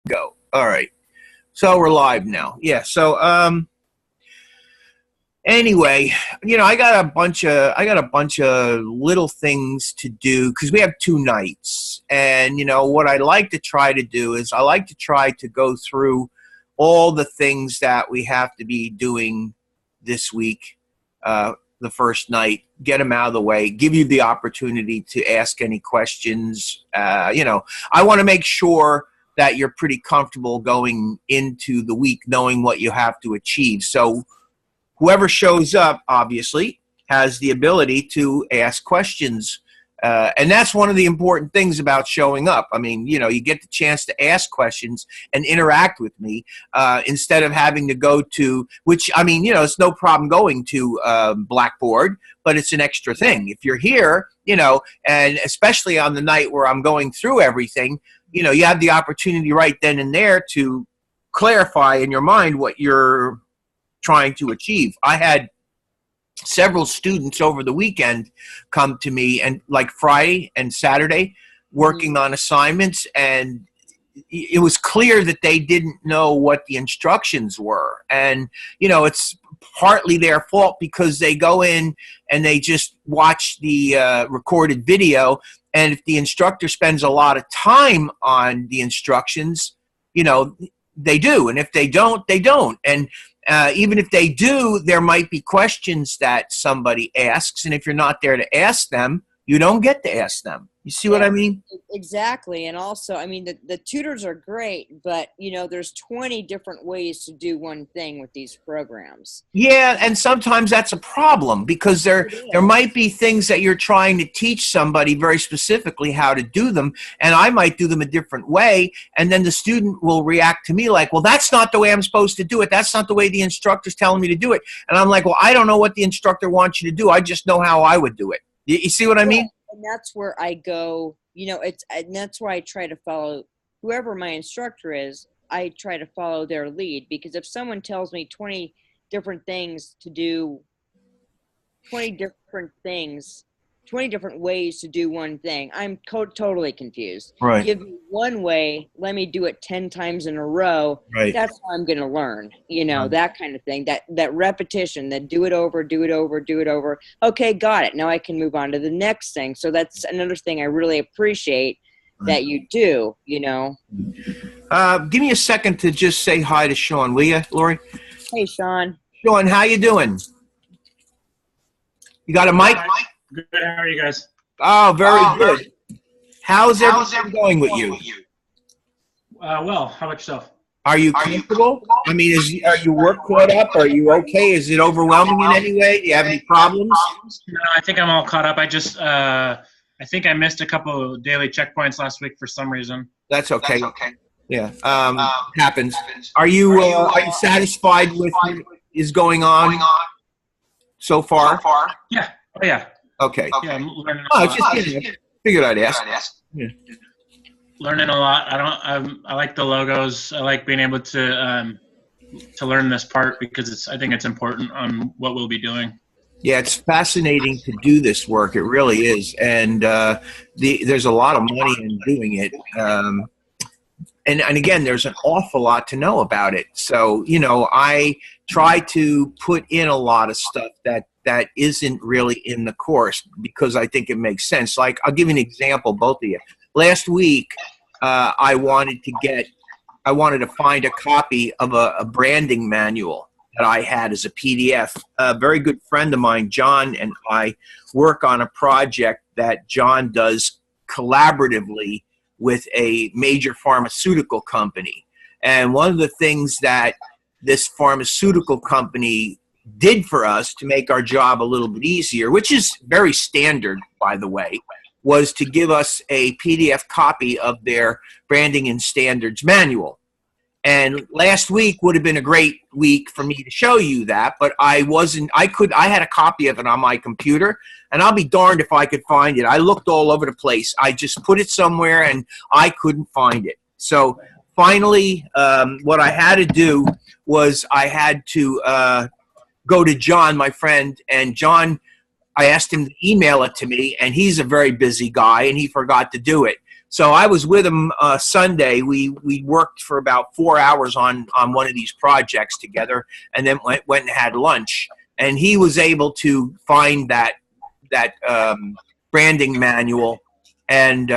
Go. All right. So we're live now. Yeah. So anyway, I got a bunch of little things to do because we have 2 nights. And what I like to try to do is I like to try to go through all the things that we have to be doing this week, the first night, get them out of the way, give you the opportunity to ask any questions. I want to make sure that you're pretty comfortable going into the week knowing what you have to achieve. So whoever shows up, obviously, has the ability to ask questions. And that's one of the important things about showing up. I mean, you get the chance to ask questions and interact with me instead of having to go to, which, I mean, it's no problem going to Blackboard, but it's an extra thing. If you're here, and especially on the night where I'm going through everything, you have the opportunity right then and there to clarify in your mind what you're trying to achieve. I had several students over the weekend come to me, and like Friday and Saturday, working on assignments, and it was clear that they didn't know what the instructions were. And it's partly their fault because they go in and they just watch the recorded video, and if the instructor spends a lot of time on the instructions, they do, and if they don't, they don't. And even if they do, there might be questions that somebody asks, and if you're not there to ask them, you don't get to ask them. You see what I mean? Exactly. And also, I mean, the tutors are great, but, there's 20 different ways to do one thing with these programs. Yeah, and sometimes that's a problem because there might be things that you're trying to teach somebody very specifically how to do them, and I might do them a different way, and then the student will react to me like, well, that's not the way I'm supposed to do it. That's not the way the instructor's telling me to do it. And I'm like, well, I don't know what the instructor wants you to do. I just know how I would do it. You see what I mean? And that's where I go, and that's why I try to follow whoever my instructor is. I try to follow their lead, because if someone tells me 20 different things to do, 20 different ways to do one thing, I'm totally confused. Right. Give me one way, let me do it 10 times in a row. Right. That's how I'm going to learn, Right. That kind of thing, that repetition, that do it over. Okay, got it. Now I can move on to the next thing. So that's another thing I really appreciate that you do, Give me a second to just say hi to Sean, will you, Lori? Hey, Sean. Sean, how you doing? You got a mic? Good. How are you guys? Oh, very good. How's everything going with you? Well, how about yourself? Are you comfortable? I mean, are you work caught up? Are you okay? Is it overwhelming in any way? Do you have any problems? No, I think I'm all caught up. I think I missed a couple of daily checkpoints last week for some reason. That's okay. Yeah, happens. Are you satisfied with what is going on so far? Yeah. Oh, yeah. Okay. Yeah, I'm learning a Oh, lot. just figured I'd ask. Yeah. Learning a lot. I like the logos. I like being able to learn this part because I think it's important on what we'll be doing. Yeah, it's fascinating to do this work. It really is, and there's a lot of money in doing it. And again, there's an awful lot to know about it. So I try to put in a lot of stuff that isn't really in the course because I think it makes sense. Like, I'll give you an example, both of you. Last week, I wanted to find a copy of a branding manual that I had as a PDF. A very good friend of mine, John, and I work on a project that John does collaboratively with a major pharmaceutical company. And one of the things that this pharmaceutical company did for us to make our job a little bit easier, which is very standard, by the way, was to give us a PDF copy of their branding and standards manual. And last week would have been a great week for me to show you that, but I had a copy of it on my computer, and I'll be darned if I could find it. I looked all over the place. I just put it somewhere and I couldn't find it. So finally, what I had to do was I had to go to John, my friend, and John, I asked him to email it to me, and he's a very busy guy, and he forgot to do it. So I was with him Sunday. We worked for about 4 hours on one of these projects together, and then went and had lunch. And he was able to find that branding manual and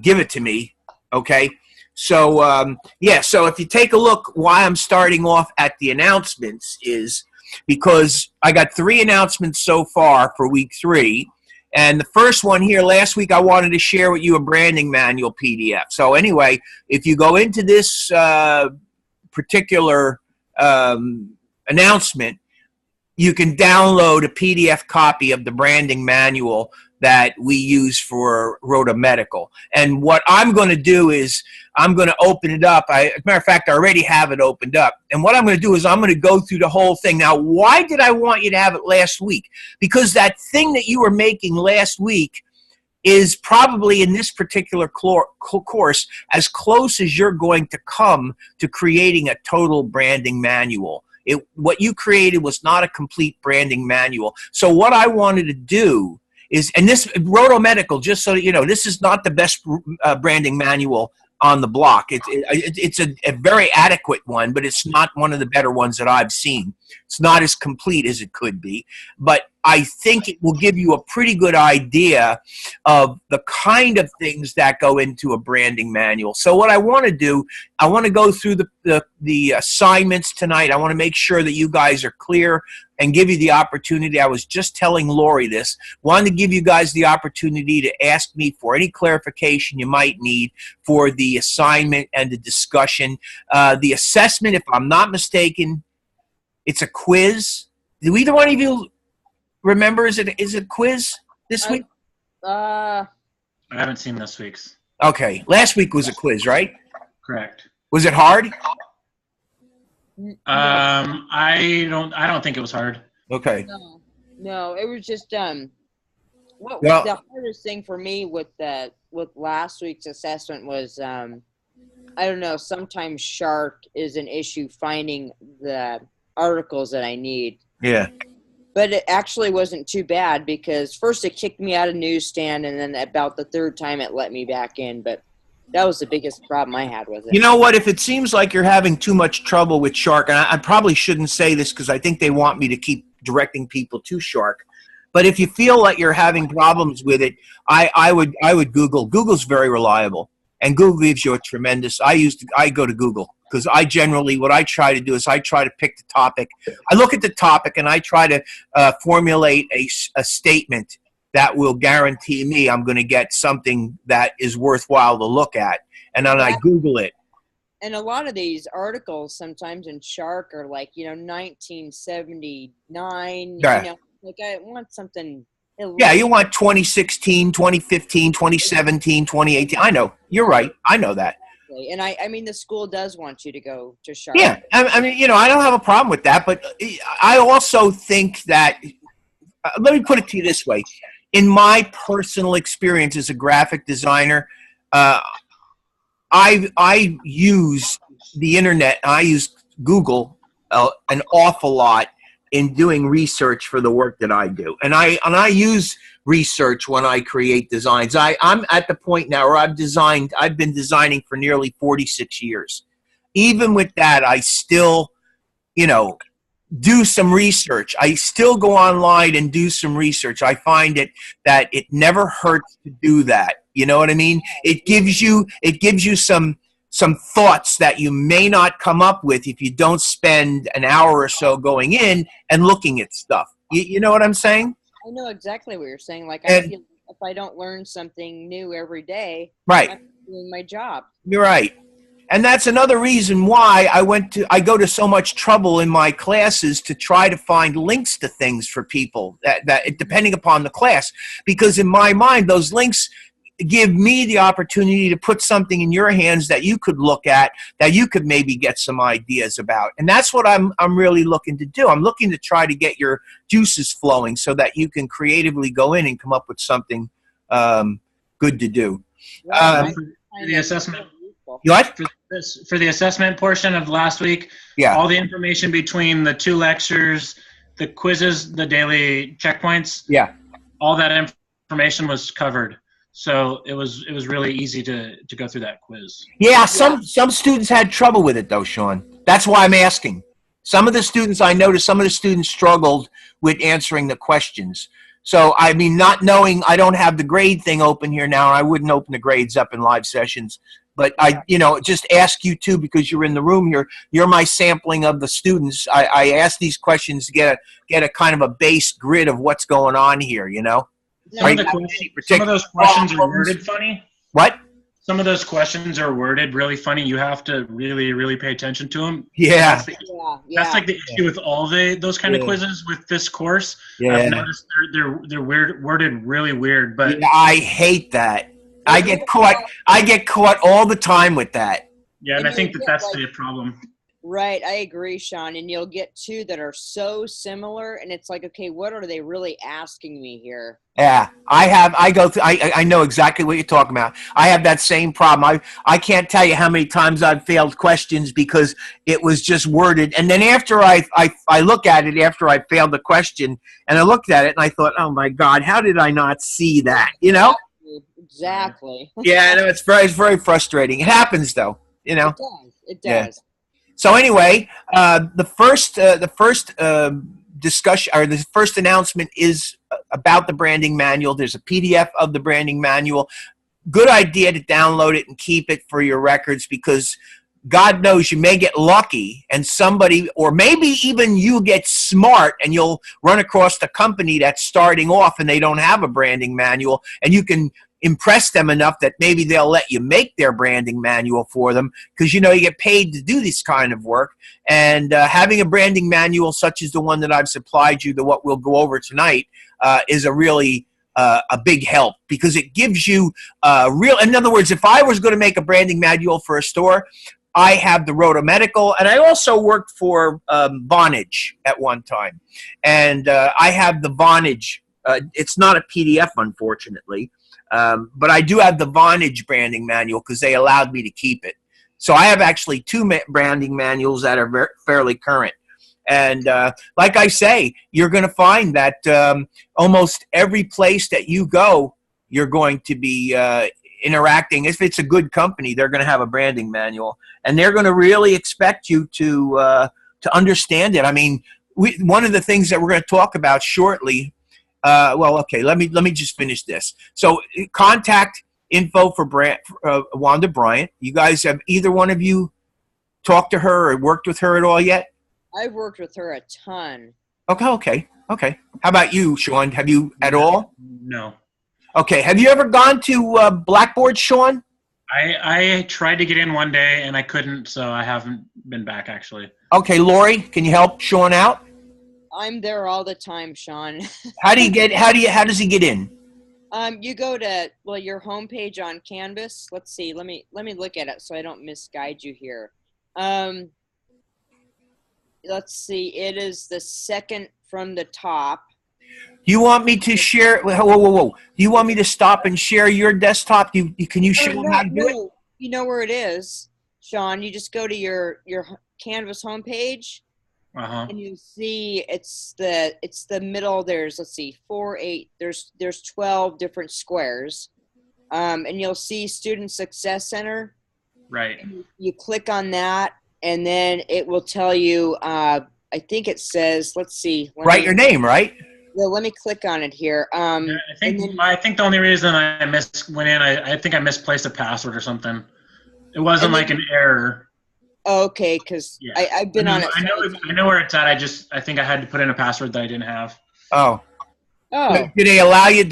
give it to me. Okay. So yeah. So if you take a look, why I'm starting off at the announcements is because I got 3 announcements so far for week 3. And the first one here, last week, I wanted to share with you a branding manual PDF. So anyway, if you go into this particular announcement, you can download a PDF copy of the branding manual that we use for RODO Medical. And what I'm going to do is I'm going to open it up. As a matter of fact, I already have it opened up. And what I'm going to do is I'm going to go through the whole thing. Now, why did I want you to have it last week? Because that thing that you were making last week is probably in this particular course as close as you're going to come to creating a total branding manual. What you created was not a complete branding manual. So what I wanted to do is, and this RODO Medical, just so that you know, this is not the best branding manual on the block. It's a very adequate one, but it's not one of the better ones that I've seen. It's not as complete as it could be, but I think it will give you a pretty good idea of the kind of things that go into a branding manual. So what I want to do, I want to go through the assignments tonight. I want to make sure that you guys are clear and give you the opportunity. I was just telling Lori this. Wanted to give you guys the opportunity to ask me for any clarification you might need for the assignment and the discussion. The assessment, if I'm not mistaken, it's a quiz. Do either one of you remember? Is it a quiz this week? I haven't seen this week's. Okay, last week was a quiz, right? Correct. Was it hard? I don't think it was hard. Okay. No, it was just what Well, the hardest thing for me with last week's assessment was I don't know, sometimes Shark is an issue finding the articles that I need. Yeah. But it actually wasn't too bad because first it kicked me out of newsstand, and then about the 3rd time it let me back in. But that was the biggest problem I had with it. You know what? If it seems like you're having too much trouble with Shark, and I probably shouldn't say this because I think they want me to keep directing people to Shark. But if you feel like you're having problems with it, I would Google. Google's very reliable, and Google gives you a tremendous. I go to Google because what I try to do is I try to pick the topic. I look at the topic and I try to formulate a statement that will guarantee me I'm going to get something that is worthwhile to look at. And then I Google it. And a lot of these articles sometimes in Shark are like, 1979, Yeah. Like I want something. Yeah, you want 2016, 2015, 2017, 2018. I know. You're right. I know that. And I mean, the school does want you to go to Shark. Yeah. I mean, I don't have a problem with that. But I also think that, let me put it to you this way. In my personal experience as a graphic designer, I use the internet. I use Google an awful lot in doing research for the work that I do, and I use research when I create designs. I'm at the point now where I've been designing for nearly 46 years. Even with that, I still, do some research. I still go online and do some research. I find that it never hurts to do that. You know what I mean? It gives you some thoughts that you may not come up with if you don't spend an hour or so going in and looking at stuff. You know what I'm saying? I know exactly what you're saying. Like, I feel if I don't learn something new every day, right, I'm doing my job. You're right. And that's another reason why I go to so much trouble in my classes to try to find links to things for people that depending upon the class, because in my mind, those links give me the opportunity to put something in your hands that you could look at, that you could maybe get some ideas about. And that's what I'm really looking to do. I'm looking to try to get your juices flowing so that you can creatively go in and come up with something good to do. For the assessment. What? For the assessment portion of last week, yeah, all the information between the 2 lectures, the quizzes, the daily checkpoints, yeah, all that information was covered. So it was really easy to go through that quiz. Yeah, some students had trouble with it though, Sean. That's why I'm asking. Some of the students I noticed, some of the students struggled with answering the questions. So I mean, not knowing, I don't have the grade thing open here now. I wouldn't open the grades up in live sessions. But I, just ask you too, because you're in the room here. You're my sampling of the students. I ask these questions to get a kind of a base grid of what's going on here. Some of those questions are worded funny. What? Some of those questions are worded really funny. You have to really, really pay attention to them. Yeah. That's like the issue with all those kind of quizzes with this course. Yeah. I've noticed they're worded really weird. But yeah, I hate that. I get caught all the time with that. Yeah, and I think that's the problem. Right, I agree, Sean. And you'll get two that are so similar, and it's like, okay, what are they really asking me here? Yeah, I know exactly what you're talking about. I have that same problem. I can't tell you how many times I've failed questions because it was just worded. And then after I look at it after I failed the question, and I looked at it and I thought, oh my God, how did I not see that? Exactly. Yeah, I know, it's very frustrating. It happens though, It does. It does. Yeah. So anyway, the first discussion, or the first announcement, is about the branding manual. There's a PDF of the branding manual. Good idea to download it and keep it for your records, because God knows you may get lucky and somebody, or maybe even you get smart and you'll run across the company that's starting off and they don't have a branding manual, and you can impress them enough that maybe they'll let you make their branding manual for them, because you get paid to do this kind of work. And having a branding manual such as the one that I've supplied you, what we'll go over tonight, is a really a big help, because it gives you in other words, if I was going to make a branding manual for a store, I have the RODO Medical, and I also worked for Vonage at one time, and I have the Vonage. It's not a PDF, unfortunately. But I do have the Vonage branding manual because they allowed me to keep it. So I have actually two branding manuals that are fairly current. And like I say, you're going to find that almost every place that you go, you're going to be interacting. If it's a good company, they're going to have a branding manual. And they're going to really expect you to understand it. I mean, one of the things that we're going to talk about shortly, okay, let me just finish this. So contact info for Wanda Bryant. You guys, have either one of you talked to her or worked with her at all yet? I've worked with her a ton. Okay. How about you, Sean? Have you at all? No. Okay. Have you ever gone to Blackboard, Sean? I tried to get in one day and I couldn't, so I haven't been back actually. Okay, Lori, can you help Sean out? I'm there all the time, Sean. How does he get in? You go to your homepage on Canvas. Let's see. Let me look at it so I don't misguide you here. Let's see. It is the second from the top. You want me to share? Whoa! Do you want me to stop and share your desktop? Can you show them how to do it? You know where it is, Sean. You just go to your Canvas homepage. And you see it's the middle. There's 4, 8. There's 12 different squares, and you'll see Student Success Center. Right. You click on that, and then it will tell you. I think it says. Let's see. Write your name, right? Well, let me click on it here. I think the only reason I went in, I think I misplaced a password or something. It wasn't like an error. Okay, because I've been on it. I know where it's at. I think I had to put in a password that I didn't have. Oh. Did they allow you?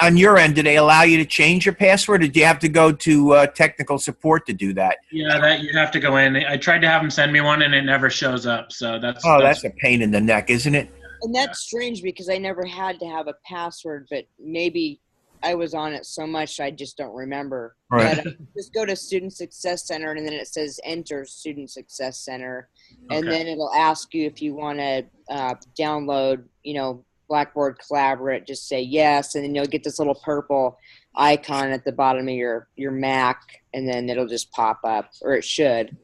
On your end? Did they allow you to change your password, or did you have to go to technical support to do that? Yeah, that you have to go in. I tried to have them send me one, and it never shows up. So that's a pain in the neck, isn't it? And that's strange because I never had to have a password, but maybe I was on it so much I just don't remember. Right. But just go to Student Success Center, and then it says Enter Student Success Center, and then it'll ask you if you want to download, Blackboard Collaborate. Just say yes, and then you'll get this little purple icon at the bottom of your Mac, and then it'll just pop up, or it should.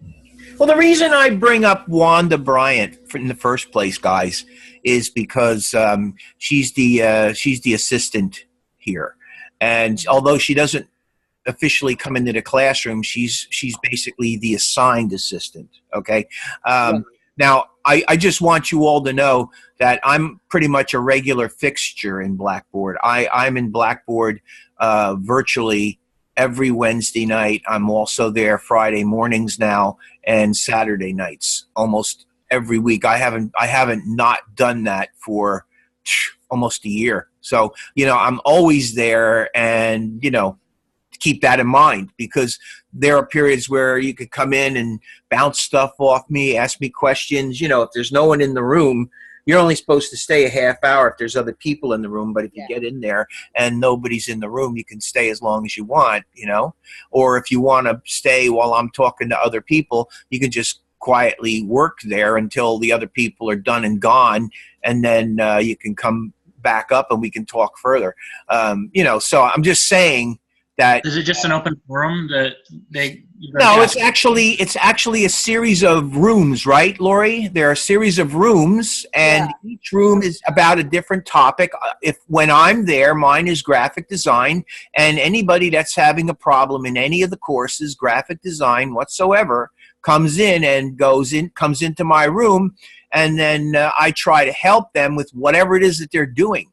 Well, the reason I bring up Wanda Bryant in the first place, guys, is because she's the assistant here. And although she doesn't officially come into the classroom, she's basically the assigned assistant. Okay. Yeah. Now, I just want you all to know that I'm pretty much a regular fixture in Blackboard. I'm in Blackboard virtually every Wednesday night. I'm also there Friday mornings now and Saturday nights almost every week. I haven't not done that for almost a year. So, I'm always there, and, keep that in mind, because there are periods where you could come in and bounce stuff off me, ask me questions. If there's no one in the room, you're only supposed to stay a half hour if there's other people in the room. But if you get in there and nobody's in the room, you can stay as long as you want, or if you want to stay while I'm talking to other people, you can just quietly work there until the other people are done and gone. And then you can come back up and we can talk further. So I'm just saying, that is it just an open forum that they? No, it's actually a series of rooms, right, Lori? There are a series of rooms, and each room is about a different topic. When I'm there, mine is graphic design, and anybody that's having a problem in any of the courses, graphic design whatsoever, comes into my room, and then I try to help them with whatever it is that they're doing.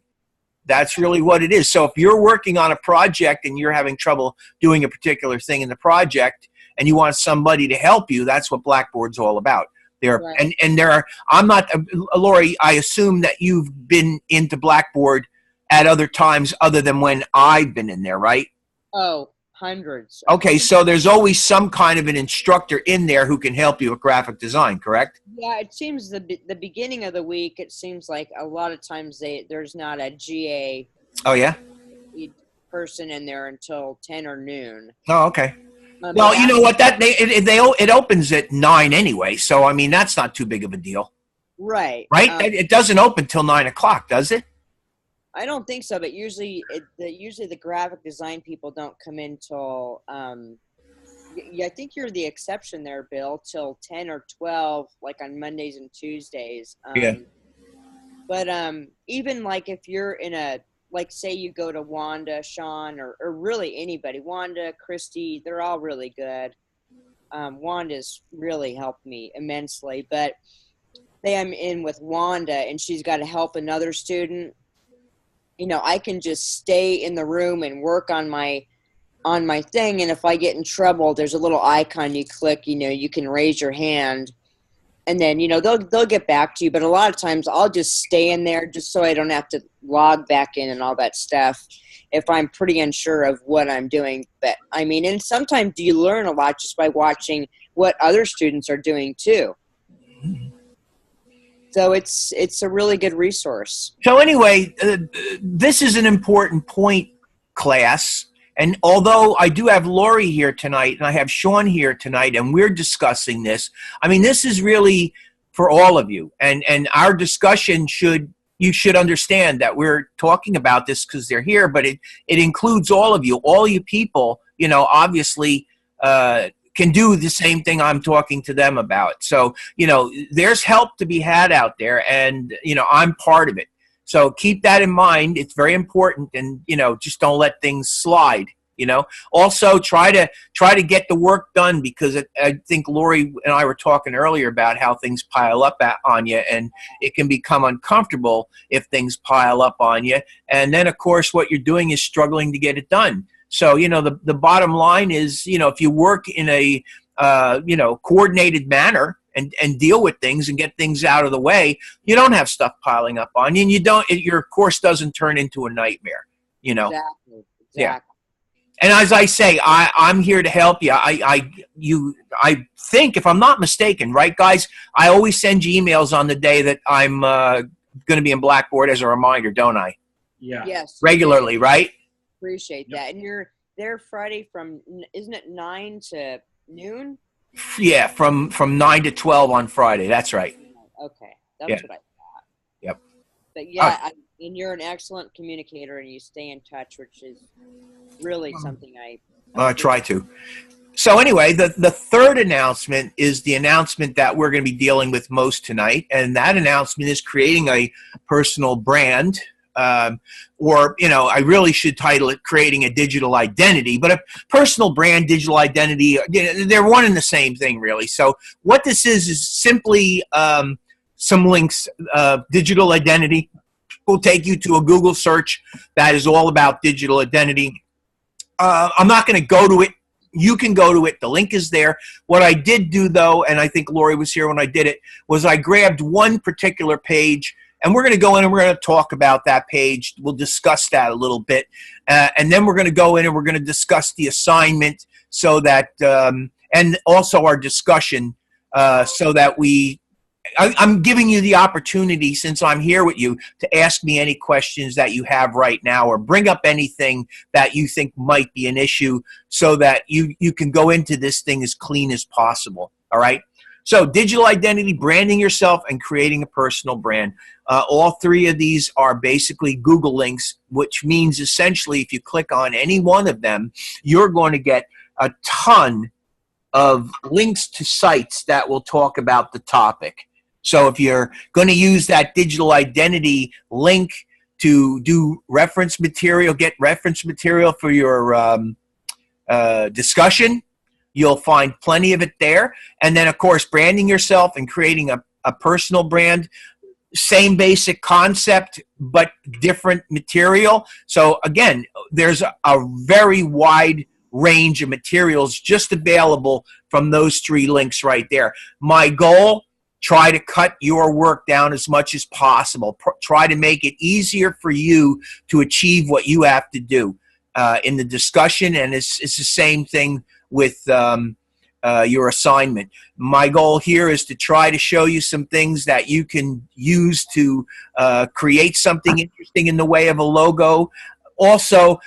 That's really what it is. So if you're working on a project and you're having trouble doing a particular thing in the project and you want somebody to help you, that's what Blackboard's all about. I'm not, Lori, I assume that you've been into Blackboard at other times other than when I've been in there, right? Oh, hundreds. Okay, so there's always some kind of an instructor in there who can help you with graphic design, correct? Yeah, it seems the beginning of the week, it seems like a lot of times there's not a GA person in there until 10 or noon. Oh, okay. Well, you know what? It opens at 9 anyway, so I mean that's not too big of a deal. Right. Right? It doesn't open till 9 o'clock, does it? I don't think so, but usually the graphic design people don't come in till I think you're the exception there, Bill, till 10 or 12, like on Mondays and Tuesdays. But even like if you're in like say you go to Wanda, Sean, or really anybody, Wanda, Christy, they're all really good. Wanda's really helped me immensely, but say I'm in with Wanda and she's got to help another student, I can just stay in the room and work on my thing. And if I get in trouble, there's a little icon you click, you can raise your hand, and then, they'll get back to you. But a lot of times I'll just stay in there just so I don't have to log back in and all that stuff if I'm pretty unsure of what I'm doing. But I mean, and sometimes you learn a lot just by watching what other students are doing too. So it's a really good resource. So anyway, this is an important point, class. And although I do have Lori here tonight and I have Sean here tonight and we're discussing this, I mean, this is really for all of you. And our discussion you should understand that we're talking about this because they're here, but it includes all of you. All you people, obviously can do the same thing I'm talking to them about. So, there's help to be had out there, and, I'm part of it. So keep that in mind. It's very important, and, just don't let things slide, Also, try to get the work done, because I think Lori and I were talking earlier about how things pile up on you, and it can become uncomfortable if things pile up on you. And then, of course, what you're doing is struggling to get it done. So, the bottom line is, if you work in a, coordinated manner and deal with things and get things out of the way, you don't have stuff piling up on you, and your course doesn't turn into a nightmare, Exactly. Yeah. And as I say, I'm here to help you. I think, if I'm not mistaken, right, guys, I always send you emails on the day that I'm going to be in Blackboard as a reminder, don't I? Yeah. Yes. Regularly, right? Appreciate that. And you're there Friday from, isn't it 9 to noon? Yeah, from 9 to 12 on Friday. That's right. Okay. That's what I thought. Yep. But yeah, and you're an excellent communicator, and you stay in touch, which is really something I try to. So anyway, the third announcement is the announcement that we're going to be dealing with most tonight, and that announcement is creating a personal brand or, you know, I really should title it Creating a Digital Identity. But a personal brand, digital identity, they're one and the same thing, really. So what this is simply some links. Digital identity will take you to a Google search that is all about digital identity. I'm not going to go to it. You can go to it. The link is there. What I did do, though, and I think Lori was here when I did it, was I grabbed one particular page, and we're going to go in and we're going to talk about that page. We'll discuss that a little bit. And then we're going to go in and we're going to discuss the assignment so that, and also our discussion so that I'm giving you the opportunity, since I'm here with you, to ask me any questions that you have right now, or bring up anything that you think might be an issue, so that you can go into this thing as clean as possible. All right? So digital identity, branding yourself, and creating a personal brand. All three of these are basically Google links, which means essentially if you click on any one of them, you're going to get a ton of links to sites that will talk about the topic. So if you're going to use that digital identity link to do reference material, get reference material for your discussion, you'll find plenty of it there. And then, of course, branding yourself and creating a personal brand, same basic concept, but different material. So, again, there's a very wide range of materials just available from those three links right there. My goal, try to cut your work down as much as possible. Try to make it easier for you to achieve what you have to do in the discussion, and it's the same thing with your assignment. My goal here is to try to show you some things that you can use to create something interesting in the way of a logo. Also,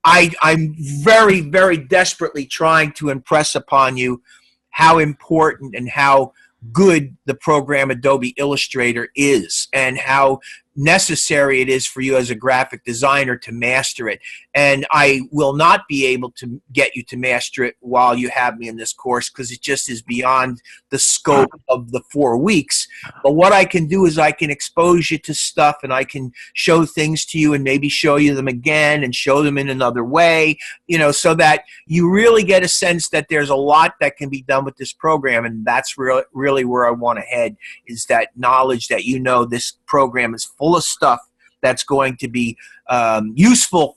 I'm very, very desperately trying to impress upon you how important and how good the program Adobe Illustrator is, and how necessary it is for you as a graphic designer to master it. And I will not be able to get you to master it while you have me in this course, because it just is beyond the scope of the 4 weeks. But what I can do is I can expose you to stuff, and I can show things to you and maybe show you them again and show them in another way, you know, so that you really get a sense that there's a lot that can be done with this program. And that's really where I want to head, is that knowledge that, you know, this program is full of stuff that's going to be useful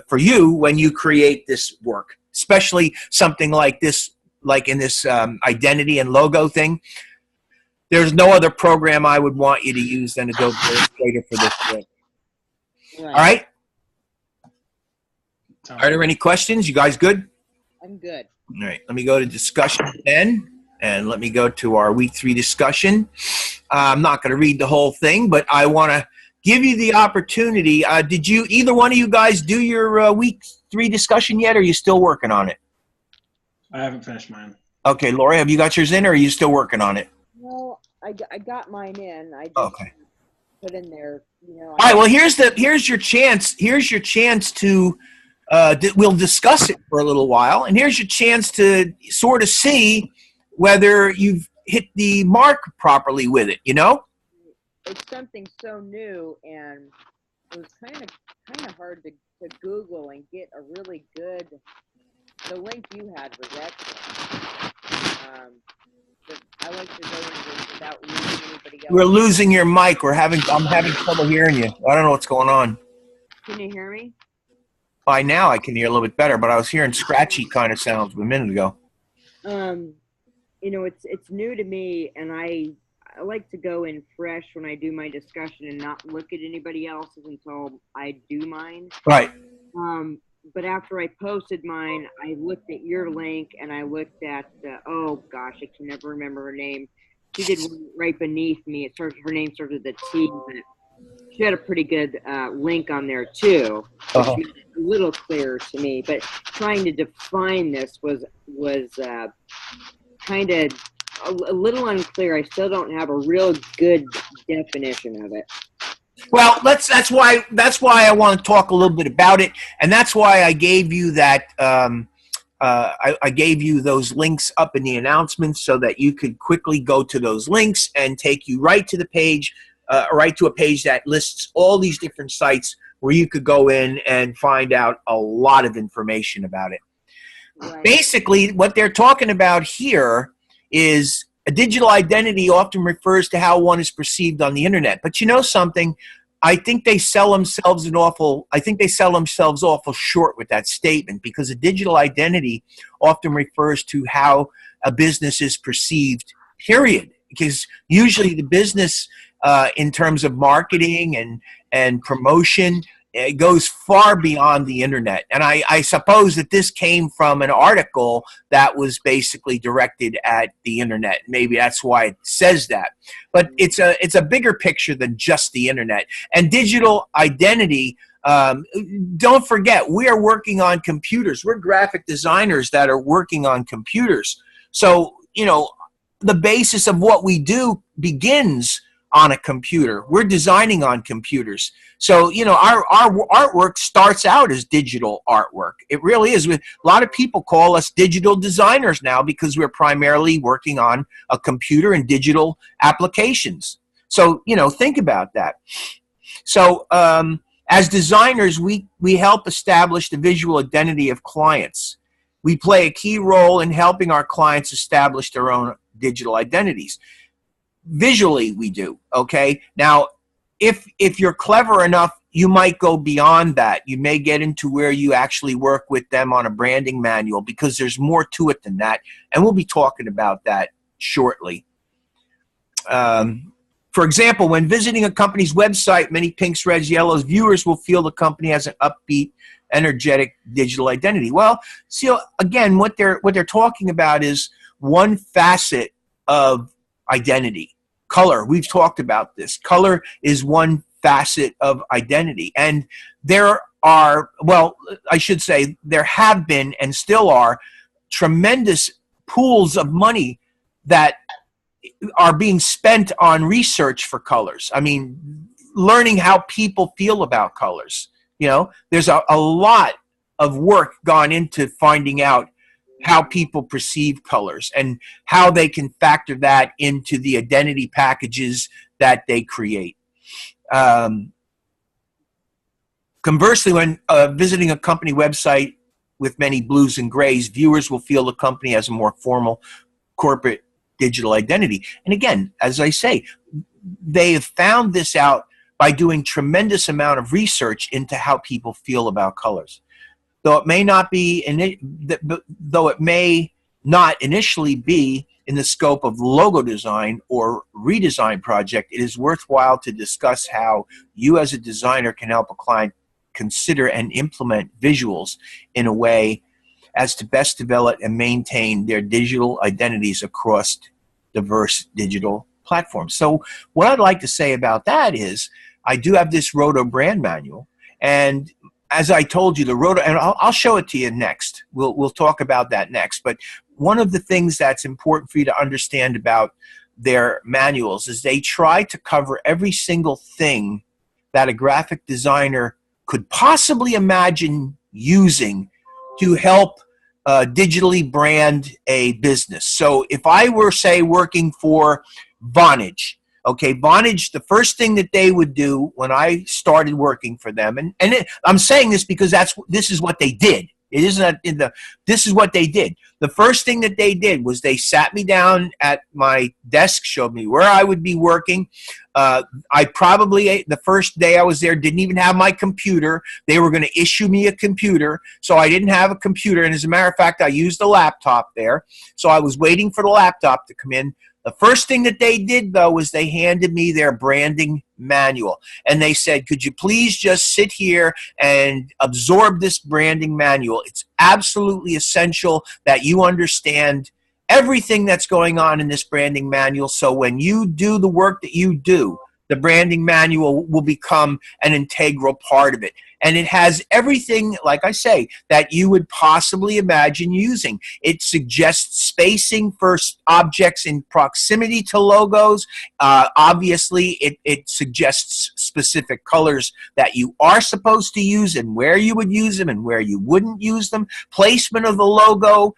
for you when you create this work, especially something like this, like in this identity and logo thing. There's no other program I would want you to use than Adobe Illustrator for this work. Right. All right? Are there any questions? You guys good? I'm good. All right. Let me go to discussion then. And let me go to our week 3 discussion. I'm not going to read the whole thing, but I want to give you the opportunity. Did you, either one of you guys, do your week 3 discussion yet, or are you still working on it? I haven't finished mine. Okay, Lori, have you got yours in, or are you still working on it? No, I got mine in. I just put in there, you know. All right. Well, here's your chance. Here's your chance to. We'll discuss it for a little while, and here's your chance to sort of see whether you've hit the mark properly with it, you know? It's something so new, and it was kind of hard to Google and get a really good. The link you had was excellent. But I like to go into this without losing anybody else. We're losing your mic. I'm having trouble hearing you. I don't know what's going on. Can you hear me? By now I can hear a little bit better, but I was hearing scratchy kind of sounds a minute ago. You know, it's new to me, and I like to go in fresh when I do my discussion and not look at anybody else's until I do mine. Right. But after I posted mine, I looked at your link, and I looked at oh gosh, I can never remember her name. She did one right beneath me. Her name started with a T, but she had a pretty good link on there too. Uh-huh. Which made it a little clearer to me, but trying to define this was kind of a little unclear. I still don't have a real good definition of it. Well, that's why I want to talk a little bit about it, and that's why I gave you that. I gave you those links up in the announcements so that you could quickly go to those links and take you right to the page right to a page that lists all these different sites where you could go in and find out a lot of information about it. Right. Basically, what they're talking about here is a digital identity often refers to how one is perceived on the internet. But you know something? I think they sell themselves awful short with that statement, because a digital identity often refers to how a business is perceived, period. Because usually the business, in terms of marketing and promotion, it goes far beyond the internet. And I suppose that this came from an article that was basically directed at the internet. Maybe that's why it says that. But it's a bigger picture than just the internet. And digital identity, don't forget, we are working on computers. We're graphic designers that are working on computers. So, you know, the basis of what we do begins on a computer. We're designing on computers. So, you know, our artwork starts out as digital artwork. It really is. A lot of people call us digital designers now because we're primarily working on a computer and digital applications. So, you know, think about that. So, as designers, we help establish the visual identity of clients. We play a key role in helping our clients establish their own digital identities. Visually, we do. Okay. Now, if you're clever enough, you might go beyond that. You may get into where you actually work with them on a branding manual, because there's more to it than that. And we'll be talking about that shortly. For example, when visiting a company's website, many pinks, reds, yellows, viewers will feel the company has an upbeat, energetic digital identity. Well, see, again, what they're talking about is one facet of identity. Color, we've talked about this. Color is one facet of identity. And there are, well, I should say, there have been and still are tremendous pools of money that are being spent on research for colors. I mean, learning how people feel about colors. You know, there's a lot of work gone into finding out how people perceive colors and how they can factor that into the identity packages that they create. Conversely, when visiting a company website with many blues and grays, viewers will feel the company has a more formal corporate digital identity. And again, as I say, they have found this out by doing tremendous amount of research into how people feel about colors. Though it may not initially be in the scope of logo design or redesign project, it is worthwhile to discuss how you as a designer can help a client consider and implement visuals in a way as to best develop and maintain their digital identities across diverse digital platforms. So what I'd like to say about that is I do have this RODO brand manual, and as I told you, the RODO, and I'll show it to you next. We'll talk about that next. But one of the things that's important for you to understand about their manuals is they try to cover every single thing that a graphic designer could possibly imagine using to help digitally brand a business. So if I were, say, working for Vonage, okay, Vonage, the first thing that they would do when I started working for them, I'm saying this because this is what they did. It isn't this is what they did. The first thing that they did was they sat me down at my desk, showed me where I would be working. I probably, the first day I was there, didn't even have my computer. They were going to issue me a computer, so I didn't have a computer. And as a matter of fact, I used a laptop there. So I was waiting for the laptop to come in. The first thing that they did, though, was they handed me their branding manual. And they said, could you please just sit here and absorb this branding manual? It's absolutely essential that you understand everything that's going on in this branding manual. So when you do the work that you do, the branding manual will become an integral part of it. And it has everything, like I say, that you would possibly imagine using. It suggests spacing for objects in proximity to logos. Obviously, it suggests specific colors that you are supposed to use and where you would use them and where you wouldn't use them. Placement of the logo,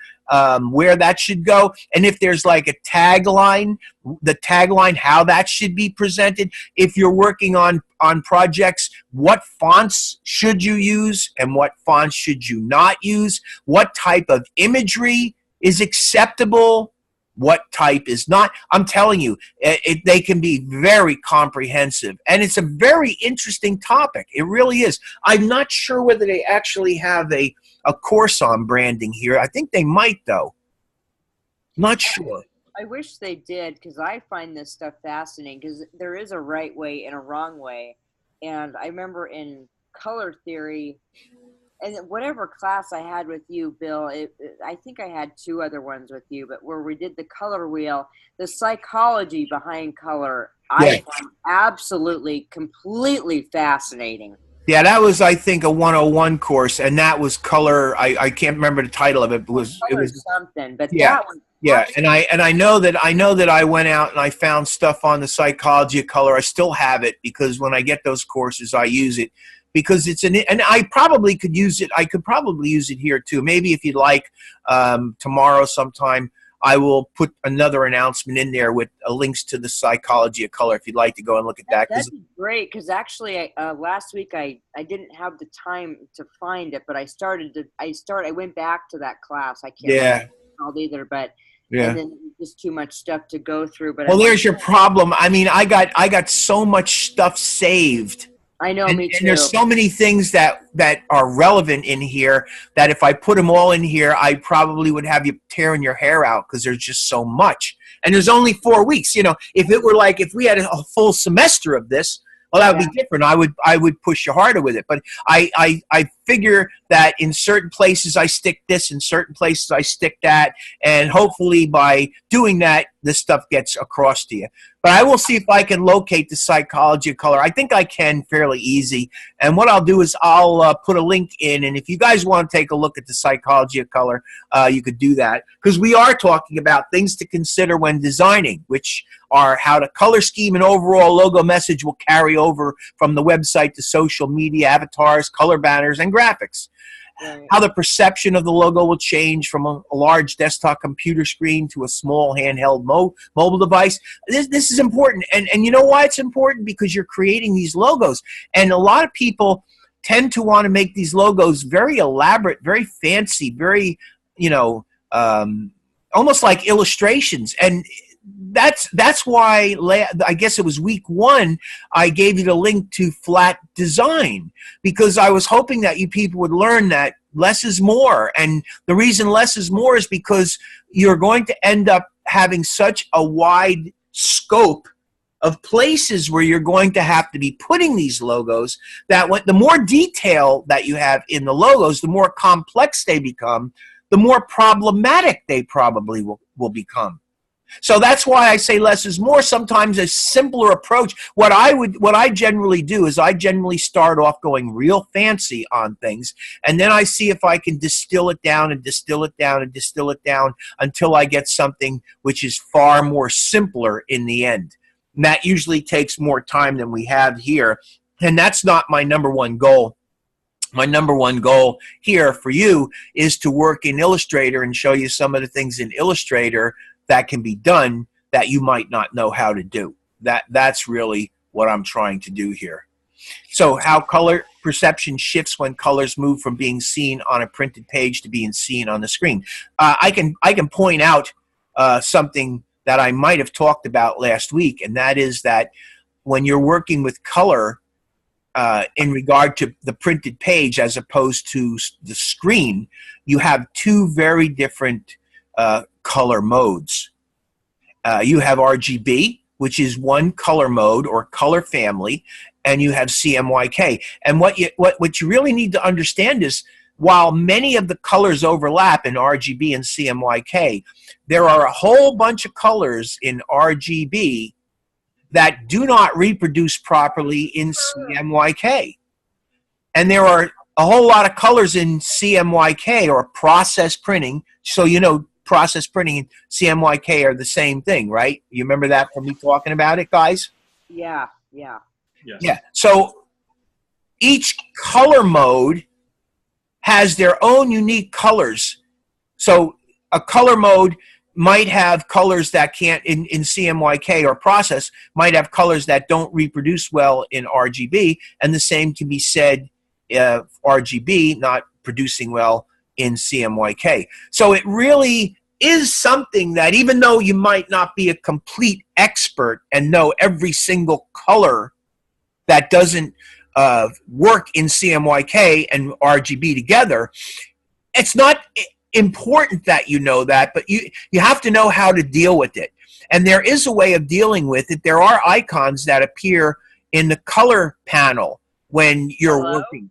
where that should go, and if there's like a tagline, the tagline, how that should be presented. If you're working on projects, what fonts should you use and what fonts should you not use? What type of imagery is acceptable? What type is not? I'm telling you, they can be very comprehensive, and it's a very interesting topic. It really is. I'm not sure whether they actually have a course on branding here. I think they might, though. Not sure. I wish they did, because I find this stuff fascinating, because there is a right way and a wrong way. And I remember in color theory, and whatever class I had with you, Bill, I think I had 2 other ones with you, but where we did the color wheel, the psychology behind color, I find absolutely, completely fascinating. Yeah, that was, I think, a 101 course, and that was color. I can't remember the title of it. It was something, but yeah, that one. Yeah, and I know that I went out and I found stuff on the psychology of color. I still have it because when I get those courses, I use it because and I probably could use it. I could probably use it here too. Maybe if you'd like, tomorrow sometime, I will put another announcement in there with links to the psychology of color if you'd like to go and look at that. That'd be great, because actually last week I didn't have the time to find it, but I went back to that class. I can't remember all either, but and then just too much stuff to go through. But there's your problem. I mean, I got so much stuff saved. I know, me too. And there's so many things that are relevant in here that if I put them all in here, I probably would have you tearing your hair out because there's just so much. And there's only 4 weeks. You know, if it were like, if we had a full semester of this, well, that would be different. I would push you harder with it. But I figure that in certain places I stick this, in certain places I stick that, and hopefully by doing that, this stuff gets across to you. But I will see if I can locate the psychology of color. I think I can fairly easy. And what I'll do is I'll put a link in, and if you guys want to take a look at the psychology of color, you could do that. Because we are talking about things to consider when designing, which are how the color scheme and overall logo message will carry over from the website to social media, avatars, color banners, and graphics. Right. How the perception of the logo will change from a large desktop computer screen to a small handheld mobile device. This is important. And you know why it's important? Because you're creating these logos. And a lot of people tend to want to make these logos very elaborate, very fancy, very, almost like illustrations. And that's why I guess it was week 1 I gave you the link to flat design, because I was hoping that you people would learn that less is more. And the reason less is more is because you're going to end up having such a wide scope of places where you're going to have to be putting these logos that the more detail that you have in the logos, the more complex they become, the more problematic they probably will become. So that's why I say less is more. Sometimes a simpler approach. What I generally do is I generally start off going real fancy on things, and then I see if I can distill it down and distill it down and distill it down until I get something which is far more simpler in the end. And that usually takes more time than we have here, and that's not my number one goal. My number one goal here for you is to work in Illustrator and show you some of the things in Illustrator that can be done that you might not know how to do. That's really what I'm trying to do here. So how color perception shifts when colors move from being seen on a printed page to being seen on the screen. I can point out something that I might have talked about last week, and that is that when you're working with color in regard to the printed page as opposed to the screen, you have 2 very different color modes. You have RGB, which is one color mode or color family, and you have CMYK. And what you really need to understand is, while many of the colors overlap in RGB and CMYK, there are a whole bunch of colors in RGB that do not reproduce properly in CMYK. And there are a whole lot of colors in CMYK, or process printing. So process printing and CMYK are the same thing, right? You remember that from me talking about it, guys? Yeah. So each color mode has their own unique colors. So a color mode might have colors that can't, in CMYK or process, might have colors that don't reproduce well in RGB, and the same can be said RGB not producing well in CMYK. So it really is something that, even though you might not be a complete expert and know every single color that doesn't work in CMYK and RGB together, it's not important that you know that, but you have to know how to deal with it. And there is a way of dealing with it. There are icons that appear in the color panel when you're working.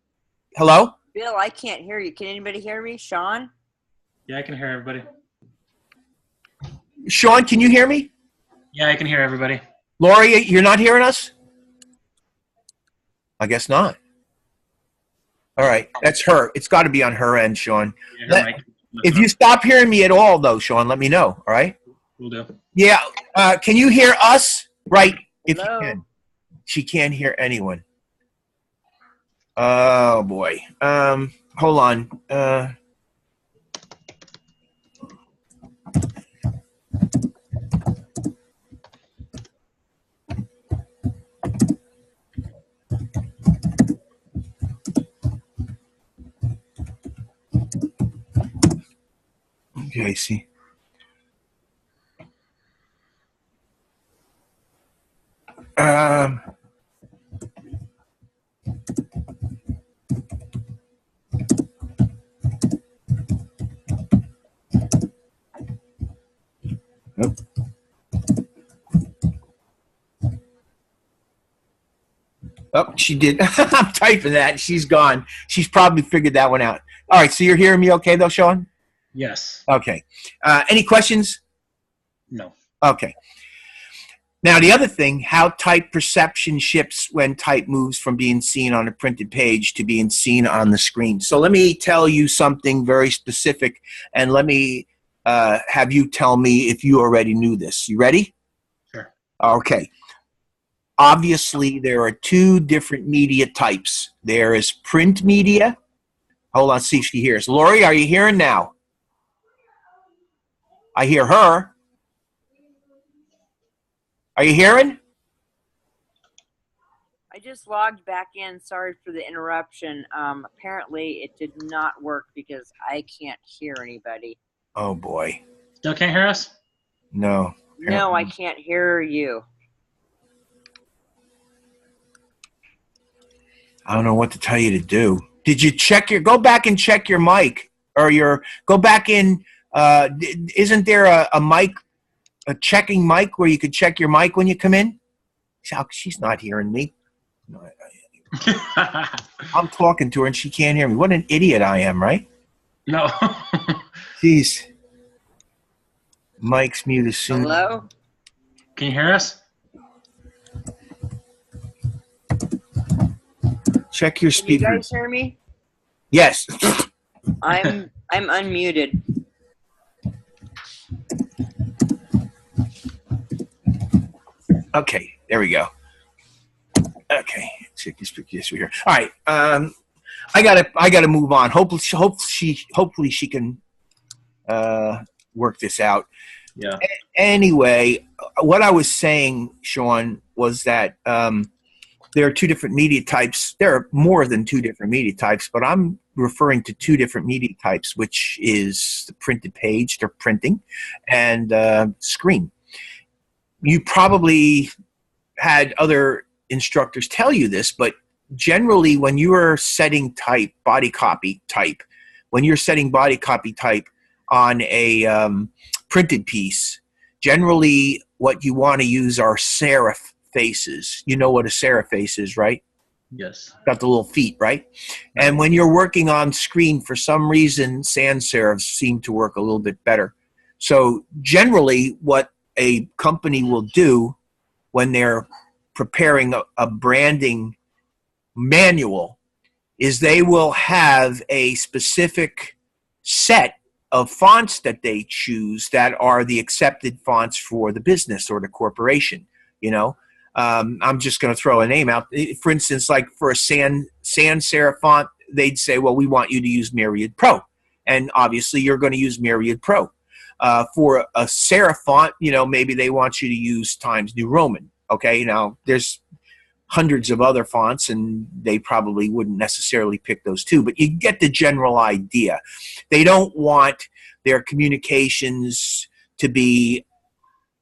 Hello? Bill, I can't hear you. Can anybody hear me? Sean? Yeah, I can hear everybody. Sean, can you hear me? Yeah, I can hear everybody. Lori, you're not hearing us? I guess not. All right, that's her. It's got to be on her end, Sean. Yeah, if you stop hearing me at all, though, Sean, let me know, all right? Will do. Yeah, can you hear us? Right, if Hello? you can. She can't hear anyone. Oh, boy. Hold on. Okay, see. Nope. Oh, she did. I'm typing that. She's gone. She's probably figured that one out. All right, so you're hearing me okay, though, Sean? Yes. Okay. Any questions? No. Okay. Now, the other thing, how type perception shifts when type moves from being seen on a printed page to being seen on the screen. So let me tell you something very specific, and let me have you tell me if you already knew this. You ready? Sure. Okay. Obviously, there are two different media types. There is print media. Hold on, see if she hears. Lori, are you hearing now? I hear her. Are you hearing? I just logged back in. Sorry for the interruption. Apparently, it did not work because I can't hear anybody. Oh, boy. Still can't hear us? No. No, I can't hear you. I don't know what to tell you to do. Did you check go back and check your mic, or go back in, isn't there a mic, a checking mic where you could check your mic when you come in? She's not hearing me. I'm talking to her and she can't hear me. What an idiot I am, right? No. Jeez. Mic's muted soon. Hello? Can you hear us? Check your Can you speaker. guys hear me? Yes. I'm unmuted. Okay, there we go. Okay, check your speaker. Yes, we're here. All right. I gotta move on. Hopefully she can work this out. Yeah. Anyway, what I was saying, Sean, was that there are two different media types. There are more than two different media types, but I'm referring to two different media types, which is the printed page, they're printing, and screen. You probably had other instructors tell you this, but generally when you are setting type, body copy type, when you're setting body copy type on a printed piece, generally what you want to use are serif faces. You know what a serif face is, right? Yes. Got the little feet, right? And when you're working on screen, for some reason, sans serifs seem to work a little bit better. So generally what a company will do when they're preparing a branding manual is they will have a specific set of fonts that they choose that are the accepted fonts for the business or the corporation. You know, I'm just going to throw a name out. For instance, like for a sans serif font, they'd say, well, we want you to use Myriad Pro. And obviously you're going to use Myriad Pro. For a serif font, you know, maybe they want you to use Times New Roman. Okay, now there's hundreds of other fonts, and they probably wouldn't necessarily pick those two, but you get the general idea. They don't want their communications to be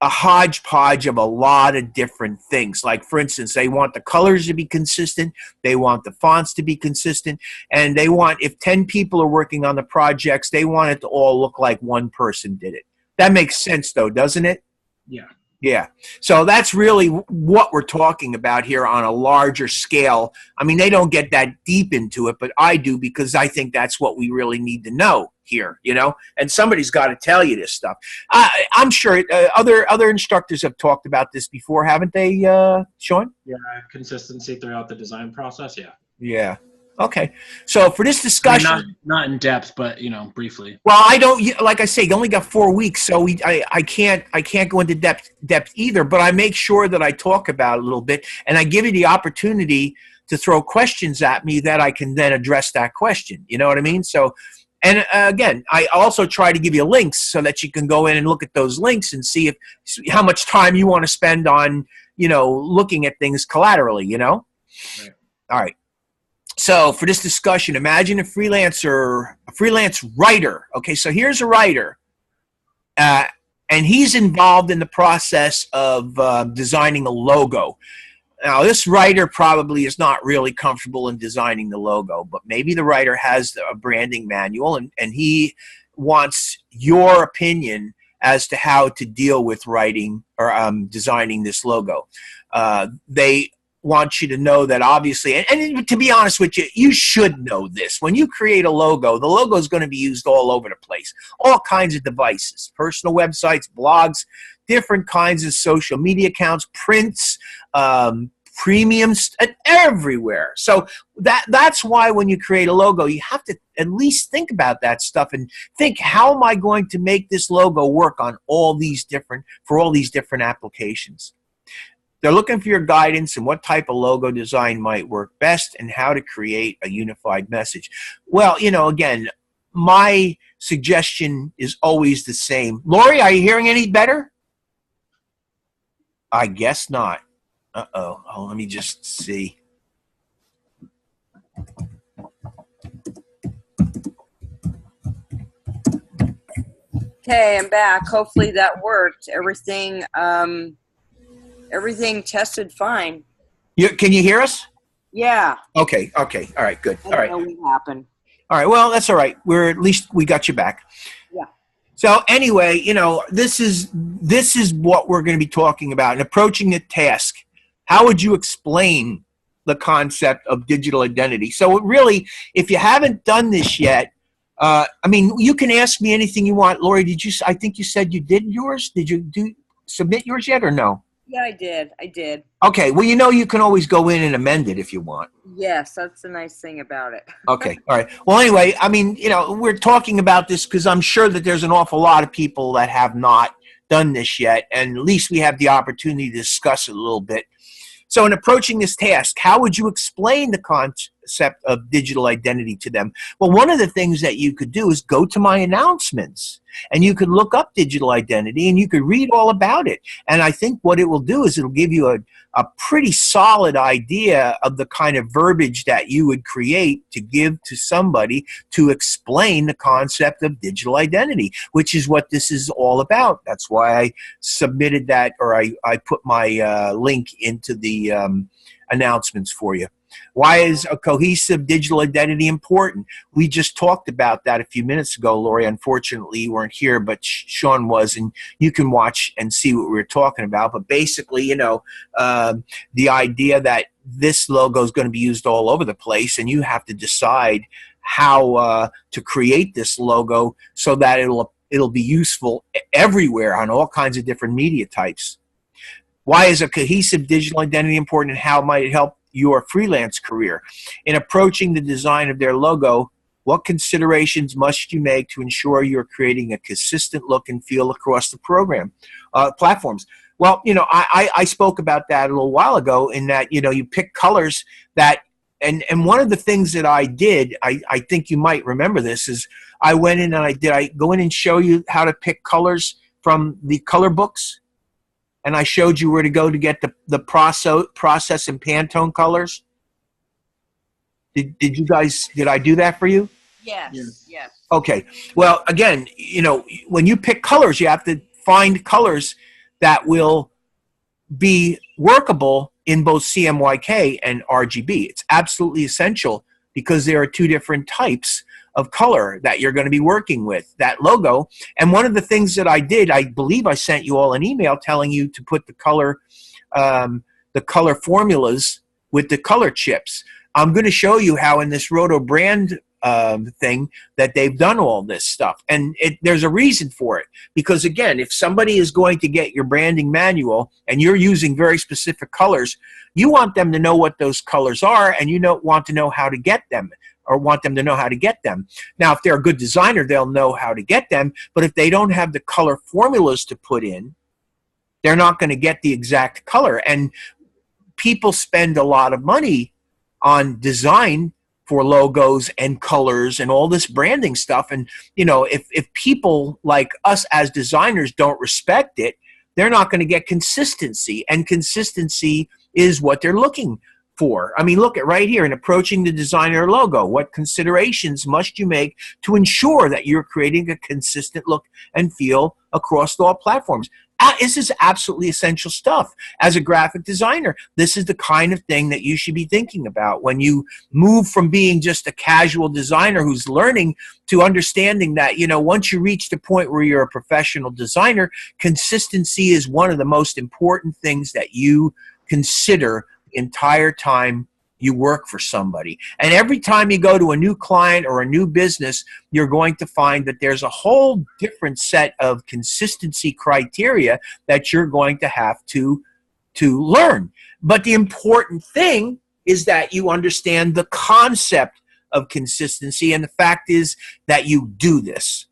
a hodgepodge of a lot of different things. Like, for instance, they want the colors to be consistent, they want the fonts to be consistent, and they want, if 10 people are working on the projects, they want it to all look like one person did it. That makes sense, though, doesn't it? Yeah. Yeah. So that's really what we're talking about here on a larger scale. I mean, they don't get that deep into it, but I do, because I think that's what we really need to know here, you know, and somebody's got to tell you this stuff. I'm sure other instructors have talked about this before, haven't they, Sean? Yeah, consistency throughout the design process. Yeah. Yeah. Okay. So for this discussion, I mean, not in depth, but, you know, briefly. well, I don't, like I say, you only got 4 weeks, so I can't go into depth either, but I make sure that I talk about it a little bit, and I give you the opportunity to throw questions at me that I can then address that question. You know what I mean? So, and again, I also try to give you links so that you can go in and look at those links and see how much time you want to spend on, you know, looking at things collaterally, you know? Right. All right. So for this discussion, imagine a freelance writer. Okay, so here's a writer, and he's involved in the process of designing a logo. Now, this writer probably is not really comfortable in designing the logo, but maybe the writer has a branding manual, and he wants your opinion as to how to deal with writing or designing this logo. They want you to know that, obviously, and to be honest with you, you should know this. When you create a logo, the logo is going to be used all over the place. All kinds of devices, personal websites, blogs, different kinds of social media accounts, prints, premiums, everywhere. So that's why when you create a logo, you have to at least think about that stuff and think, how am I going to make this logo work on all these different applications? They're looking for your guidance and what type of logo design might work best and how to create a unified message. Well, you know, again, my suggestion is always the same. Lori, are you hearing any better? I guess not. Uh-oh. Oh, let me just see. Okay, I'm back. Hopefully that worked. Everything tested fine. Can you hear us? Yeah. Okay. All right, good. All right. I don't know what happened. All right, well, that's all right. At least we got you back. Yeah. So anyway, you know, this is what we're going to be talking about. And approaching the task, how would you explain the concept of digital identity? So really, if you haven't done this yet, I mean, you can ask me anything you want. Lori, I think you said you did yours. Did you submit yours yet or no? Yeah, I did. Okay, well, you know, you can always go in and amend it if you want. Yes, that's the nice thing about it. Okay, all right. Well, anyway, I mean, you know, we're talking about this because I'm sure that there's an awful lot of people that have not done this yet, and at least we have the opportunity to discuss it a little bit. So in approaching this task, how would you explain the concept of digital identity to them? Well, one of the things that you could do is go to my announcements, and you could look up digital identity, and you could read all about it. And I think what it will do is it'll give you a pretty solid idea of the kind of verbiage that you would create to give to somebody to explain the concept of digital identity, which is what this is all about. That's why I submitted that, or I put my link into the announcements for you. Why is a cohesive digital identity important? We just talked about that a few minutes ago, Lori. Unfortunately, you weren't here, but Sean was, and you can watch and see what we were talking about. But basically, you know, the idea that this logo is going to be used all over the place, and you have to decide how to create this logo so that it'll be useful everywhere on all kinds of different media types. Why is a cohesive digital identity important, and how might it help your freelance career? In approaching the design of their logo, what considerations must you make to ensure you're creating a consistent look and feel across the platforms? Well, you know, I spoke about that a little while ago, in that, you know, you pick colors that and one of the things that I did, I think you might remember this, is I went in and I go in and show you how to pick colors from the color books, and I showed you where to go to get the process and Pantone colors. Did you guys, did I do that for you? Yes. Yes. Okay. Well, again, you know, when you pick colors, you have to find colors that will be workable in both CMYK and RGB. It's absolutely essential because there are two different types of color that you're going to be working with, that logo. And one of the things that I did, I believe I sent you all an email telling you to put the color formulas with the color chips. I'm going to show you how in this RODO brand thing that they've done all this stuff, and there's a reason for it, because again, if somebody is going to get your branding manual and you're using very specific colors, you want them to know what those colors are, and you want to know how to get them, or want them to know how to get them. Now, if they're a good designer, they'll know how to get them, but if they don't have the color formulas to put in, they're not going to get the exact color. And people spend a lot of money on design for logos and colors and all this branding stuff. And, you know, if people like us as designers don't respect it, they're not going to get consistency. And consistency is what they're looking for. I mean, look at right here in approaching the designer logo. What considerations must you make to ensure that you're creating a consistent look and feel across all platforms? This is absolutely essential stuff. As a graphic designer, this is the kind of thing that you should be thinking about when you move from being just a casual designer who's learning to understanding that, you know, once you reach the point where you're a professional designer, consistency is one of the most important things that you consider the entire time you work for somebody. And every time you go to a new client or a new business, you're going to find that there's a whole different set of consistency criteria that you're going to have to learn. But the important thing is that you understand the concept of consistency, and the fact is that you do this.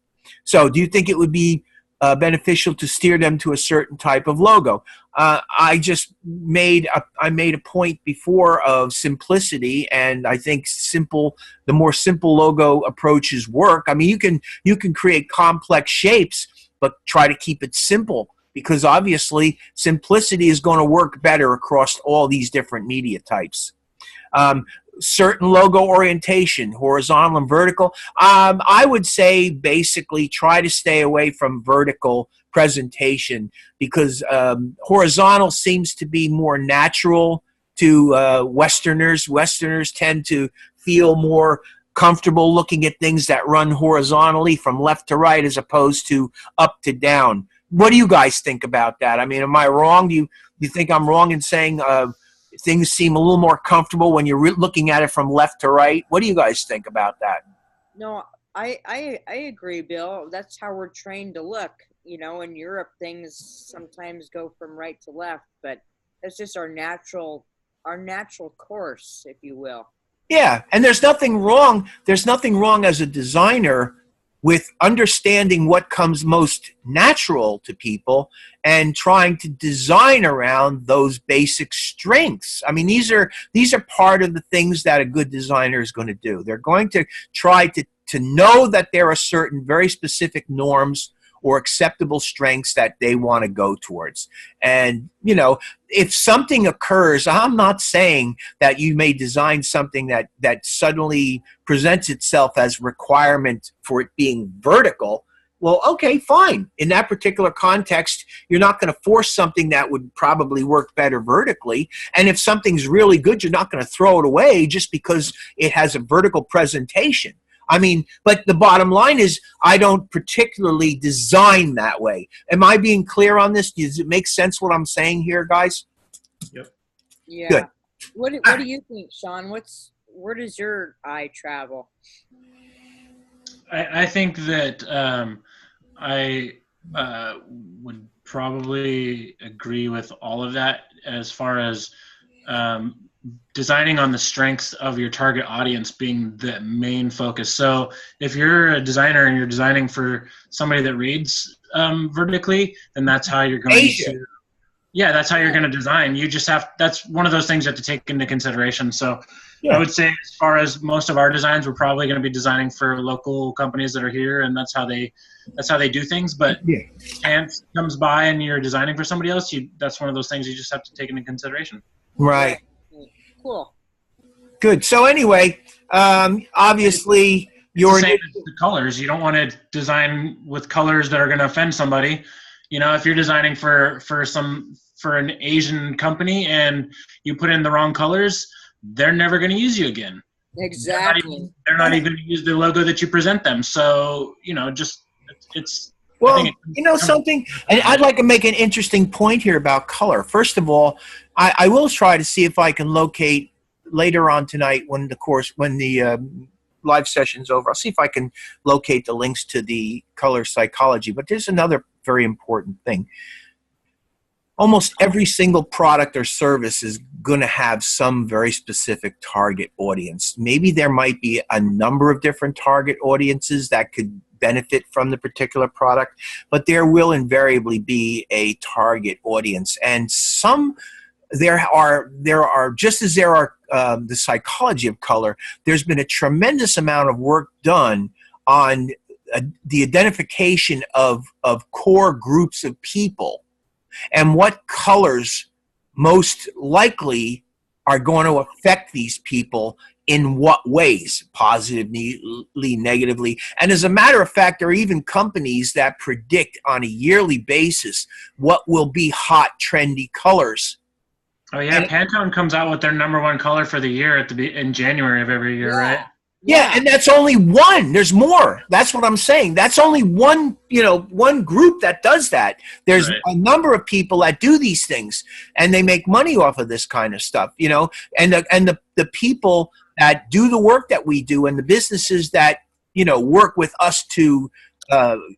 So do you think it would be beneficial to steer them to a certain type of logo? I made a point before of simplicity, and I think the more simple logo approaches work. I mean, you can create complex shapes, but try to keep it simple, because obviously simplicity is going to work better across all these different media types. Certain logo orientation, horizontal and vertical. I would say basically try to stay away from vertical presentation, because horizontal seems to be more natural to Westerners. Westerners tend to feel more comfortable looking at things that run horizontally from left to right as opposed to up to down. What do you guys think about that? I mean, am I wrong? Do you think I'm wrong in saying things seem a little more comfortable when you're looking at it from left to right? What do you guys think about that? No, I agree, Bill. That's how we're trained to look. You know, in Europe, things sometimes go from right to left, but that's just our natural course, if you will. Yeah, and there's nothing wrong. There's nothing wrong as a designer with understanding what comes most natural to people and trying to design around those basic strengths. I mean, these are part of the things that a good designer is going to do. They're going to try to know that there are certain very specific norms or acceptable strengths that they want to go towards. And, you know, if something occurs, I'm not saying that you may design something that suddenly presents itself as requirement for it being vertical. Well, okay, fine. In that particular context, you're not going to force something that would probably work better vertically. And if something's really good, you're not going to throw it away just because it has a vertical presentation. I mean, but the bottom line is I don't particularly design that way. Am I being clear on this? Does it make sense what I'm saying here, guys? Yep. Yeah. Good. What do you think, Sean? Where does your eye travel? I think that I would probably agree with all of that as far as designing on the strengths of your target audience being the main focus. So if you're a designer and you're designing for somebody that reads vertically, then that's how you're going to. Yeah, that's how you're going to design. You just have, that's one of those things you have to take into consideration. So Yeah. I would say as far as most of our designs, we're probably going to be designing for local companies that are here, and that's how they do things. But Yeah. chance comes by and you're designing for somebody else, that's one of those things you just have to take into consideration. Right. Cool. Good. So anyway, obviously It's the same as the colors. You don't want to design with colors that are going to offend somebody. You know, if you're designing for an Asian company and you put in the wrong colors, they're never going to use you again. Exactly. They're not even going to use the logo that you present them. So, you know, just it's. Well, you know something, and I'd like to make an interesting point here about color. First of all, I will try to see if I can locate later on tonight when the live session's over. I'll see if I can locate the links to the color psychology. But there's another very important thing. Almost every single product or service is going to have some very specific target audience. Maybe there might be a number of different target audiences that could benefit from the particular product, but there will invariably be a target audience. And there are just as there are the psychology of color, there's been a tremendous amount of work done on the identification of core groups of people and what colors most likely are going to affect these people in what ways, positively, negatively. And as a matter of fact, there are even companies that predict on a yearly basis what will be hot, trendy colors. Oh yeah, Pantone comes out with their #1 color for the year in January of every year, right? Yeah, and that's only one. There's more. That's what I'm saying. That's only one, one group that does that. There's a number of people that do these things, and they make money off of this kind of stuff, and the people that do the work that we do and the businesses that, work with us to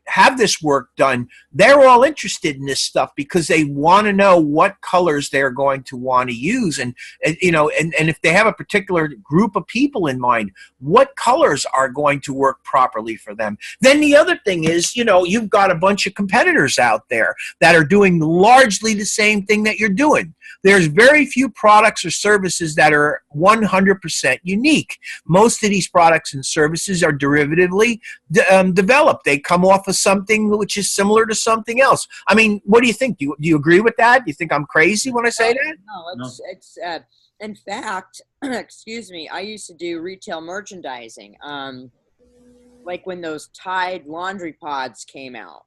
have this work done, they're all interested in this stuff because they want to know what colors they're going to want to use. And if they have a particular group of people in mind, what colors are going to work properly for them. Then the other thing is, you've got a bunch of competitors out there that are doing largely the same thing that you're doing. There's very few products or services that are 100% unique. Most of these products and services are derivatively developed. They come off of something which is similar to something else. I mean, what do you think? Do you agree with that? Do you think I'm crazy when I say that? No, it's in fact, excuse me, I used to do retail merchandising, like when those Tide laundry pods came out.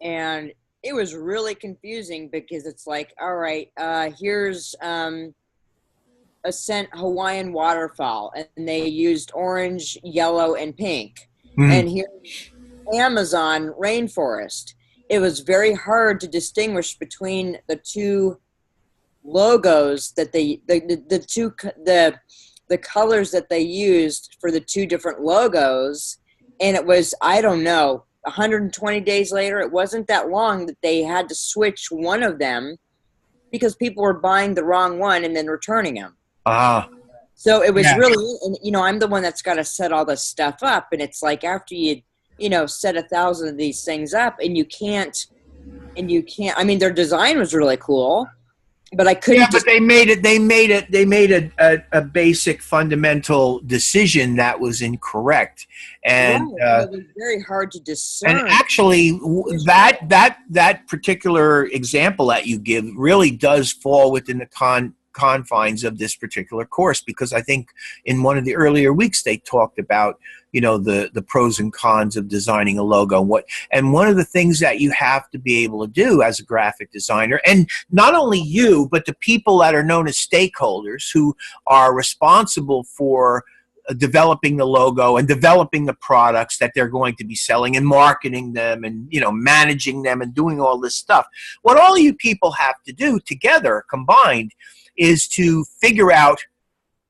And it was really confusing because it's like, all right, here's a scent Hawaiian waterfowl, and they used orange, yellow, and pink. Mm-hmm. And here's Amazon rainforest. It was very hard to distinguish between the two logos that the colors that they used for the two different logos. And it was, I don't know, 120 days later, it wasn't that long that they had to switch one of them because people were buying the wrong one and then returning them. So it was really, and, I'm the one that's got to set all this stuff up. And it's like after you set 1,000 of these things up and you can't, I mean, their design was really cool, but I couldn't. Yeah, but they made a basic fundamental decision that was incorrect. And it was very hard to discern. And actually that particular example that you give really does fall within the confines of this particular course, because I think in one of the earlier weeks they talked about the pros and cons of designing a logo, and one of the things that you have to be able to do as a graphic designer, and not only you but the people that are known as stakeholders who are responsible for developing the logo and developing the products that they're going to be selling and marketing them and managing them and doing all this stuff. What all you people have to do together combined is to figure out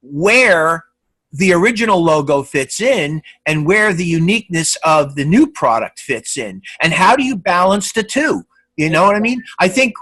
where the original logo fits in and where the uniqueness of the new product fits in, and how do you balance the two? You know what I mean? I think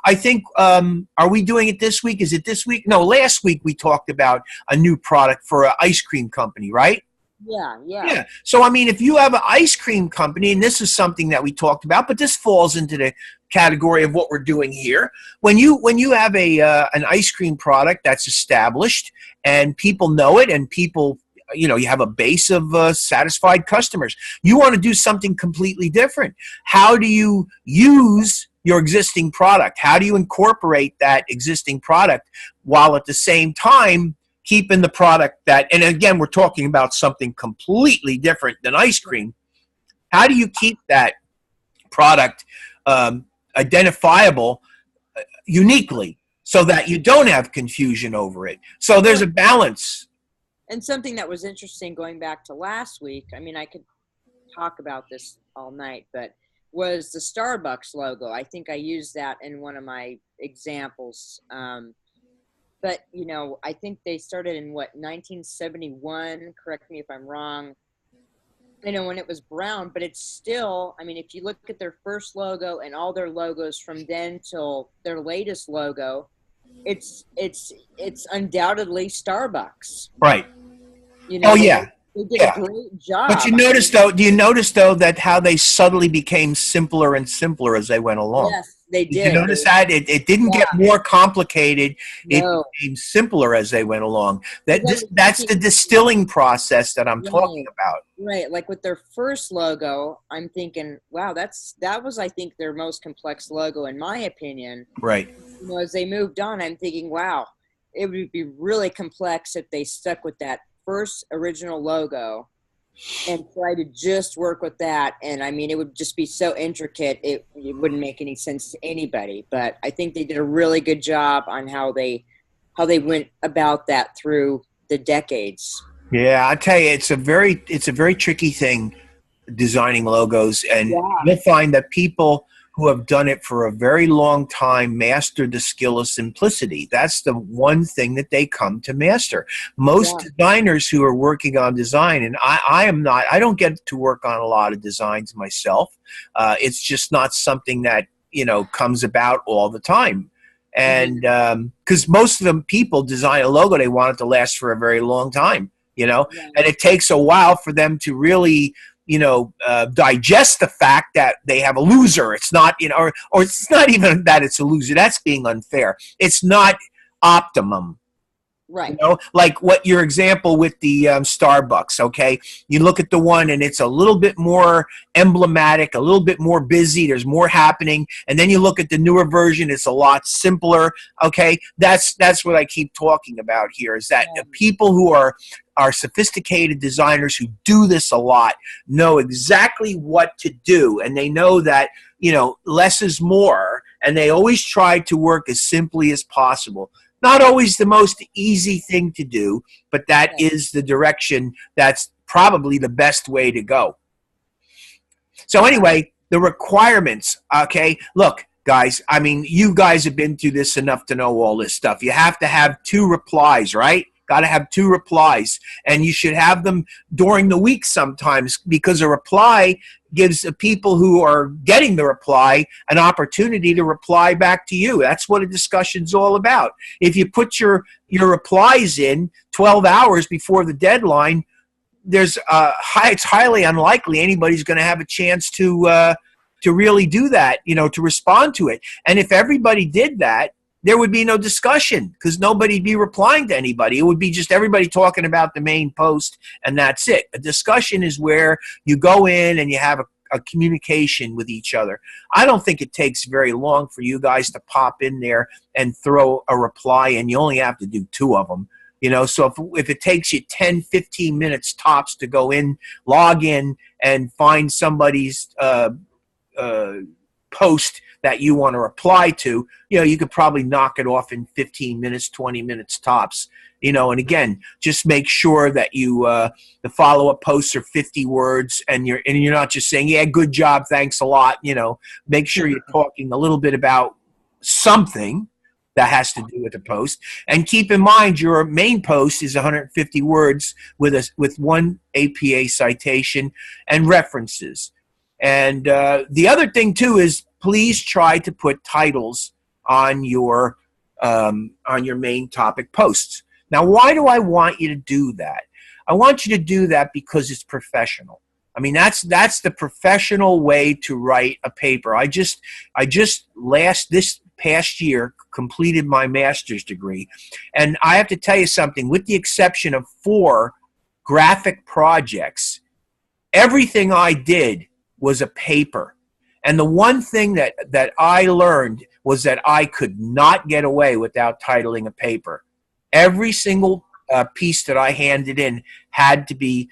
are we doing it this week? Is it this week? No, last week we talked about a new product for an ice cream company, right? Yeah. So, I mean, if you have an ice cream company, and this is something that we talked about, but this falls into category of what we're doing here. When you have an ice cream product that's established and people know it, and people, you have a base of satisfied customers, you want to do something completely different. How do you use your existing product? How do you incorporate that existing product while at the same time keeping the product that, and again, we're talking about something completely different than ice cream. How do you keep that product identifiable uniquely so that you don't have confusion over it? So there's a balance. And something that was interesting going back to last week, I mean, I could talk about this all night, but was the Starbucks logo. I think I used that in one of my examples. But, I think they started in 1971, correct me if I'm wrong, when it was brown, but it's still, I mean, if you look at their first logo and all their logos from then till their latest logo, it's undoubtedly Starbucks. Right. Oh yeah. They did a great job. But do you notice though that how they subtly became simpler and simpler as they went along? Yes, they did. Did you notice that? It didn't get more complicated. No. It became simpler as they went along. That's the distilling process that I'm talking about. Right. Like with their first logo, I'm thinking, wow, that was, I think, their most complex logo in my opinion. Right. As they moved on, I'm thinking, wow, it would be really complex if they stuck with that first original logo and try to just work with that. And I mean, it would just be so intricate, it wouldn't make any sense to anybody. But I think they did a really good job on how they went about that through the decades. Yeah, I tell you, it's a very tricky thing, designing logos, and you'll find that people who have done it for a very long time mastered the skill of simplicity. That's the one thing that they come to master. Most designers who are working on design, and I don't get to work on a lot of designs myself. It's just not something that, comes about all the time. And because most of them people design a logo, they want it to last for a very long time, and it takes a while for them to really digest the fact that they have a loser. It's not, or it's not even that it's a loser. That's being unfair. It's not optimum. Right. Like what your example with the Starbucks, okay? You look at the one and it's a little bit more emblematic, a little bit more busy, there's more happening, and then you look at the newer version, it's a lot simpler, okay? That's what I keep talking about here, is that people who are sophisticated designers who do this a lot know exactly what to do, and they know that, less is more, and they always try to work as simply as possible. Not always the most easy thing to do, but that is the direction that's probably the best way to go. So anyway, the requirements, okay? Look, guys, I mean, you guys have been through this enough to know all this stuff. You have to have 2 replies, right? Got to have 2 replies, and you should have them during the week sometimes, because a reply gives the people who are getting the reply an opportunity to reply back to you. That's what a discussion's all about. If you put your replies in 12 hours before the deadline, it's highly unlikely anybody's going to have a chance to really do that, to respond to it. And if everybody did that, there would be no discussion, because nobody'd be replying to anybody. It would be just everybody talking about the main post, and that's it. A discussion is where you go in and you have a communication with each other. I don't think it takes very long for you guys to pop in there and throw a reply, and you only have to do 2 of them. So if it takes you 10, 15 minutes tops to go in, log in, and find somebody's post that you want to reply to, you could probably knock it off in 15 minutes, 20 minutes tops. And again, just make sure that the follow-up posts are 50 words, and you're not just saying, yeah, good job, thanks a lot. Make sure you're talking a little bit about something that has to do with the post. And keep in mind, your main post is 150 words with 1 APA citation and references. And the other thing too is, please try to put titles on your main topic posts. Now, why do I want you to do that? I want you to do that because it's professional. I mean, that's the professional way to write a paper. I just this past year completed my master's degree, and I have to tell you something. With the exception of 4 graphic projects, everything I did was a paper. And the one thing that I learned was that I could not get away without titling a paper. Every single piece that I handed in had to be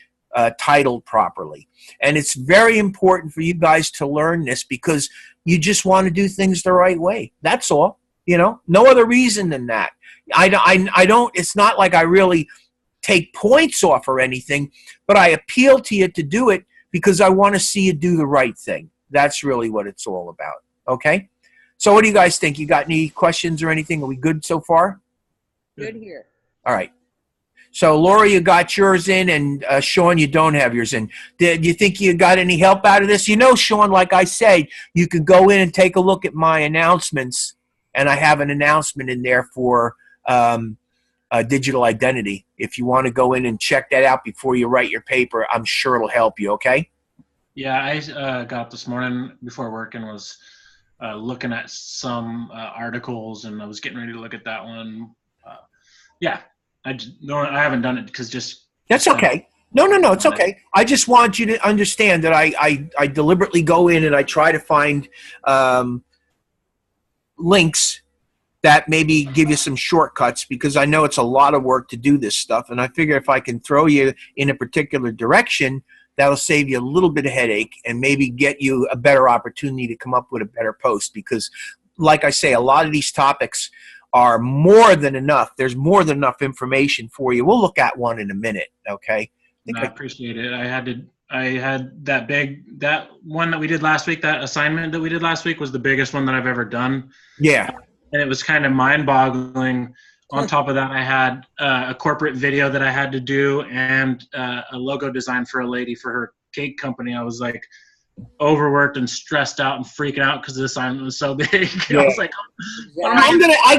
titled properly. And it's very important for you guys to learn this because you just want to do things the right way. That's all. You know, no other reason than that. I don't, it's not like I really take points off or anything, but I appeal to you to do it because I want to see you do the right thing. That's really what it's all about. Okay? So what do you guys think? You got any questions or anything? Are we good so far? Good here. All right. So Laura, you got yours in, and Sean, you don't have yours in. Did you think you got any help out of this? You know, Sean, like I said, you can go in and take a look at my announcements, and I have an announcement in there for digital identity. If you want to go in and check that out before you write your paper, I'm sure it'll help you, okay? Yeah, I got up this morning before work and was looking at some articles, and I was getting ready to look at that one. Yeah, I haven't done it because just. That's okay. No, it's okay. I just want you to understand that I deliberately go in and I try to find links that maybe give you some shortcuts because I know it's a lot of work to do this stuff, and I figure if I can throw you in a particular direction, that'll save you a little bit of headache and maybe get you a better opportunity to come up with a better post because, like I say, a lot of these topics are more than enough. There's more than enough information for you. We'll look at one in a minute, okay? I appreciate it. I had that one that we did last week, that assignment that we did last week was the biggest one that I've ever done. Yeah. And it was kind of mind-boggling. On top of that, I had a corporate video that I had to do and a logo design for a lady for her cake company. I was like overworked and stressed out and freaking out because the assignment was so big. Yeah. I was like, I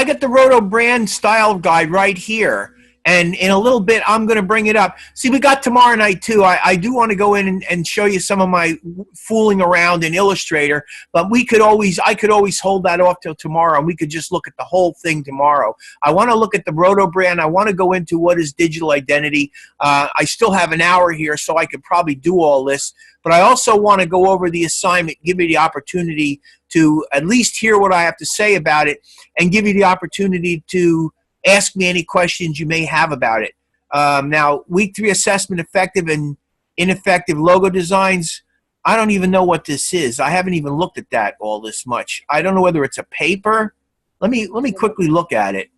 got the RODO brand style guide right here. And in a little bit, I'm going to bring it up. See, we got tomorrow night, too. I do want to go in and show you some of my fooling around in Illustrator, but I could always hold that off till tomorrow, and we could just look at the whole thing tomorrow. I want to look at the RODO brand. I want to go into what is digital identity. I still have an hour here, so I could probably do all this, but I also want to go over the assignment, give you the opportunity to at least hear what I have to say about it, and give you the opportunity to ask me any questions you may have about it. Now, week 3 assessment, effective and ineffective logo designs. I don't even know what this is. I haven't even looked at that all this much. I don't know whether it's a paper. Let me quickly look at it.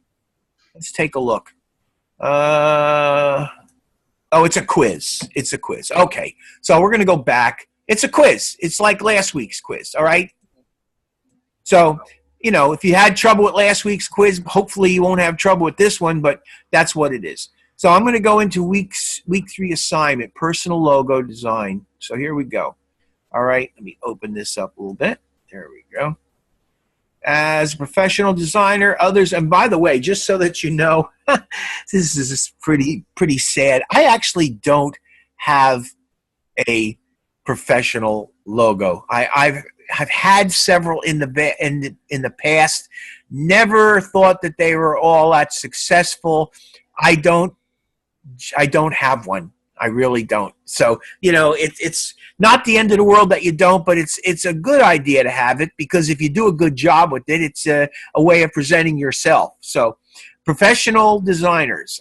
Let's take a look. Oh, it's a quiz. It's a quiz. Okay, so we're going to go back. It's a quiz. It's like last week's quiz, all right? So, you know, if you had trouble with last week's quiz, hopefully you won't have trouble with this one, but that's what it is. So I'm going to go into week 3 assignment, personal logo design. So here we go. All right, let me open this up a little bit. There we go. As a professional designer, others, and by the way, just so that you know, this is pretty sad. I actually don't have a professional logo. I've had several in the past. Never thought that they were all that successful. I don't have one. I really don't. So, you know, it's not the end of the world that you don't, but it's a good idea to have it because if you do a good job with it, it's a way of presenting yourself. So, professional designers,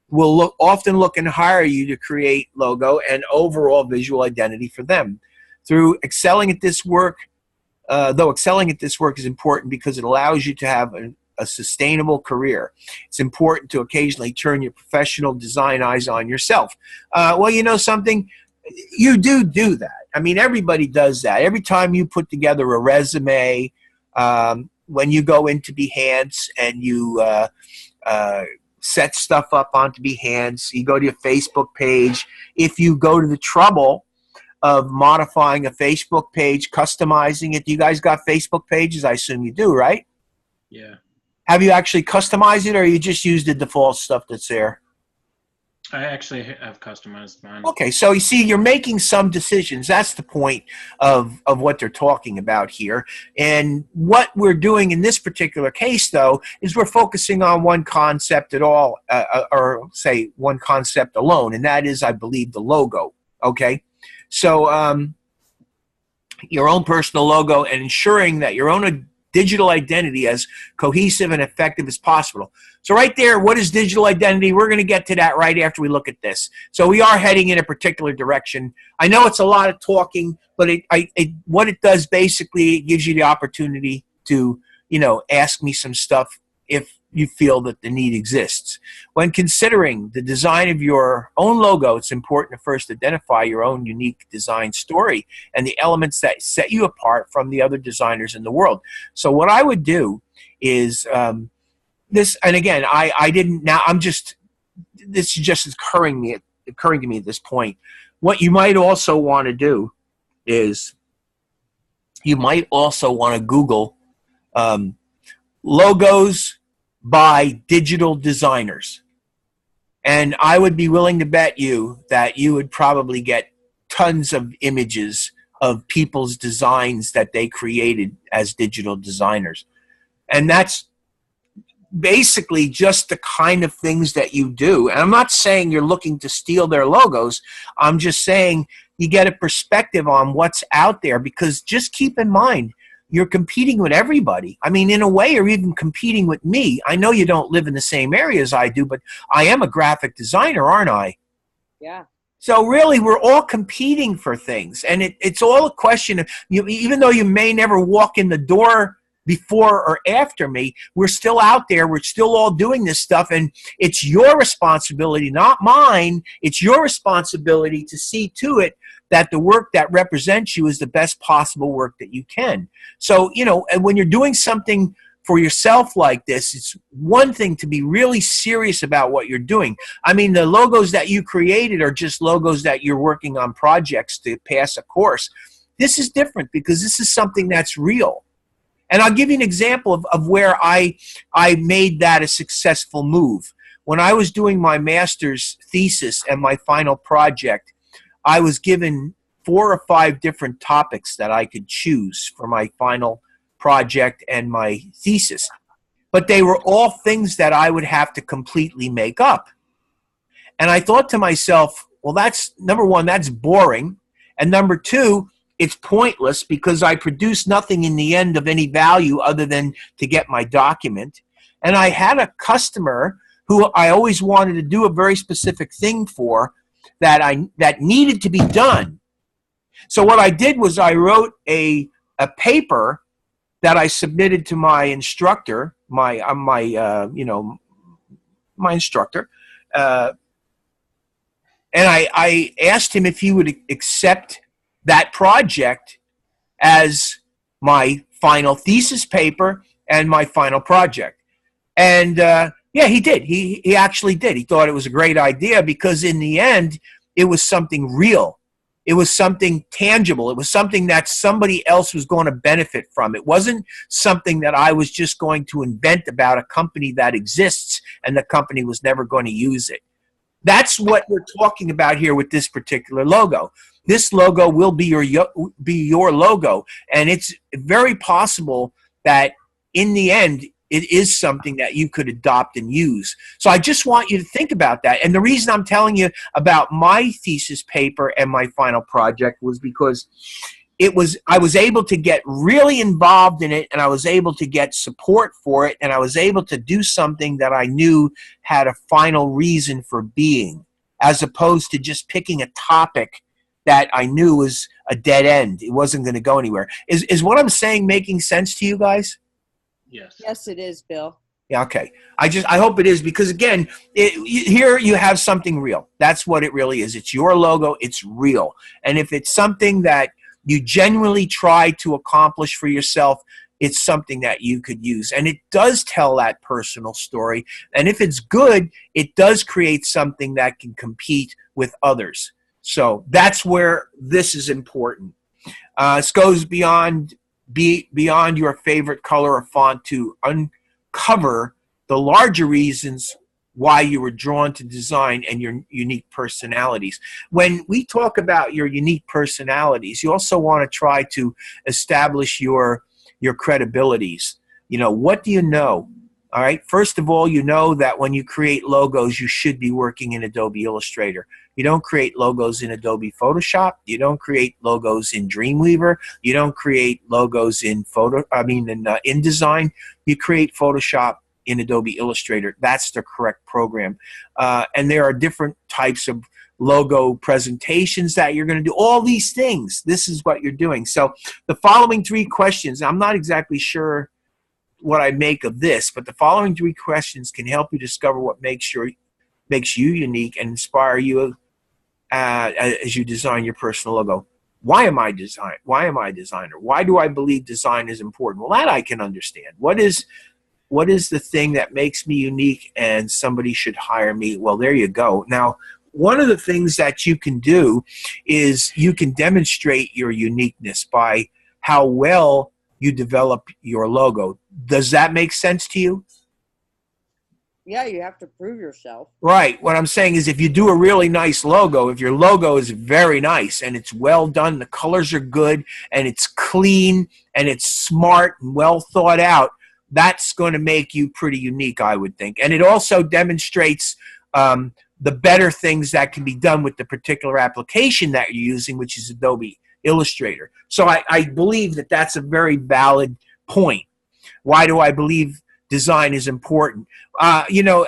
will often look and hire you to create logo and overall visual identity for them. Through excelling at this work, though excelling at this work is important because it allows you to have a sustainable career. It's important to occasionally turn your professional design eyes on yourself. Well, you know something? You do that. I mean, everybody does that. Every time you put together a resume, when you go into Behance and you set stuff up onto Behance, you go to your Facebook page. If you go to the trouble of modifying a Facebook page, customizing it. Do you guys got Facebook pages? I assume you do, right? Yeah. Have you actually customized it, or you just use the default stuff that's there? I actually have customized mine. Okay, so you see, you're making some decisions. That's the point of what they're talking about here. And what we're doing in this particular case, though, is we're focusing on one concept at all, or say one concept alone, and that is, I believe, the logo. Okay, so your own personal logo and ensuring that your own digital identity as cohesive and effective as possible. So right there, what is digital identity? We're going to get to that right after we look at this. So we are heading in a particular direction. I know it's a lot of talking, but what it does basically, it gives you the opportunity to, ask me some stuff if you feel that the need exists. When considering the design of your own logo, it's important to first identify your own unique design story and the elements that set you apart from the other designers in the world. So what I would do is this, and again, I didn't, now I'm just, this is just occurring to me at this point. What you might also want to do is you might also want to Google logos by digital designers. And I would be willing to bet you that you would probably get tons of images of people's designs that they created as digital designers. And that's basically just the kind of things that you do. And I'm not saying you're looking to steal their logos. I'm just saying you get a perspective on what's out there, because just keep in mind, you're competing with everybody. I mean, in a way, you're even competing with me. I know you don't live in the same area as I do, but I am a graphic designer, aren't I? Yeah. So really, we're all competing for things. And it's all a question of, even though you may never walk in the door before or after me, we're still out there. We're still all doing this stuff. And it's your responsibility, not mine. It's your responsibility to see to it that the work that represents you is the best possible work that you can. So, and when you're doing something for yourself like this, it's one thing to be really serious about what you're doing. I mean, the logos that you created are just logos that you're working on projects to pass a course. This is different because this is something that's real. And I'll give you an example of where I made that a successful move. When I was doing my master's thesis and my final project, I was given 4 or 5 different topics that I could choose for my final project and my thesis. But they were all things that I would have to completely make up. And I thought to myself, well, that's, number one, that's boring. And number two, it's pointless because I produced nothing in the end of any value other than to get my document. And I had a customer who I always wanted to do a very specific thing for, that needed to be done. So what I did was I wrote a paper that I submitted to my instructor, my instructor, and I asked him if he would accept that project as my final thesis paper and my final project. And yeah, he did. He actually did. He thought it was a great idea because in the end, it was something real. It was something tangible. It was something that somebody else was going to benefit from. It wasn't something that I was just going to invent about a company that exists and the company was never going to use it. That's what we're talking about here with this particular logo. This logo will be your logo, and it's very possible that in the end, it is something that you could adopt and use. So I just want you to think about that. And the reason I'm telling you about my thesis paper and my final project was because I was able to get really involved in it, and I was able to get support for it, and I was able to do something that I knew had a final reason for being, as opposed to just picking a topic that I knew was a dead end. It wasn't going to go anywhere. Is what I'm saying making sense to you guys? Yes. Yes, it is, Bill. Yeah, okay. I hope it is, because again, here you have something real. That's what it really is. It's your logo. It's real. And if it's something that you genuinely try to accomplish for yourself, it's something that you could use. And it does tell that personal story. And if it's good, it does create something that can compete with others. So that's where this is important. This goes beyond your favorite color or font to uncover the larger reasons why you were drawn to design and your unique personalities. When we talk about your unique personalities, you also want to try to establish your credibilities. You know, what do you know? All right. First of all, you know that when you create logos, you should be working in Adobe Illustrator. You don't create logos in Adobe Photoshop. You don't create logos in Dreamweaver. You don't create logos in InDesign. You create Photoshop in Adobe Illustrator. That's the correct program. And there are different types of logo presentations that you're going to do. All these things. This is what you're doing. So the following 3 questions, I'm not exactly sure what I make of this, but the following 3 questions can help you discover what makes you unique and inspire you as you design your personal logo. Why am I a designer? Why do I believe design is important? Well, that I can understand. What is the thing that makes me unique and somebody should hire me? Well, there you go. Now, one of the things that you can do is you can demonstrate your uniqueness by how well you develop your logo. Does that make sense to you? Yeah, you have to prove yourself. Right. What I'm saying is if you do a really nice logo, if your logo is very nice and it's well done, the colors are good, and it's clean, and it's smart and well thought out, that's going to make you pretty unique, I would think. And it also demonstrates the better things that can be done with the particular application that you're using, which is Adobe Illustrator. So I believe that that's a very valid point. Why do I believe design is important? You know,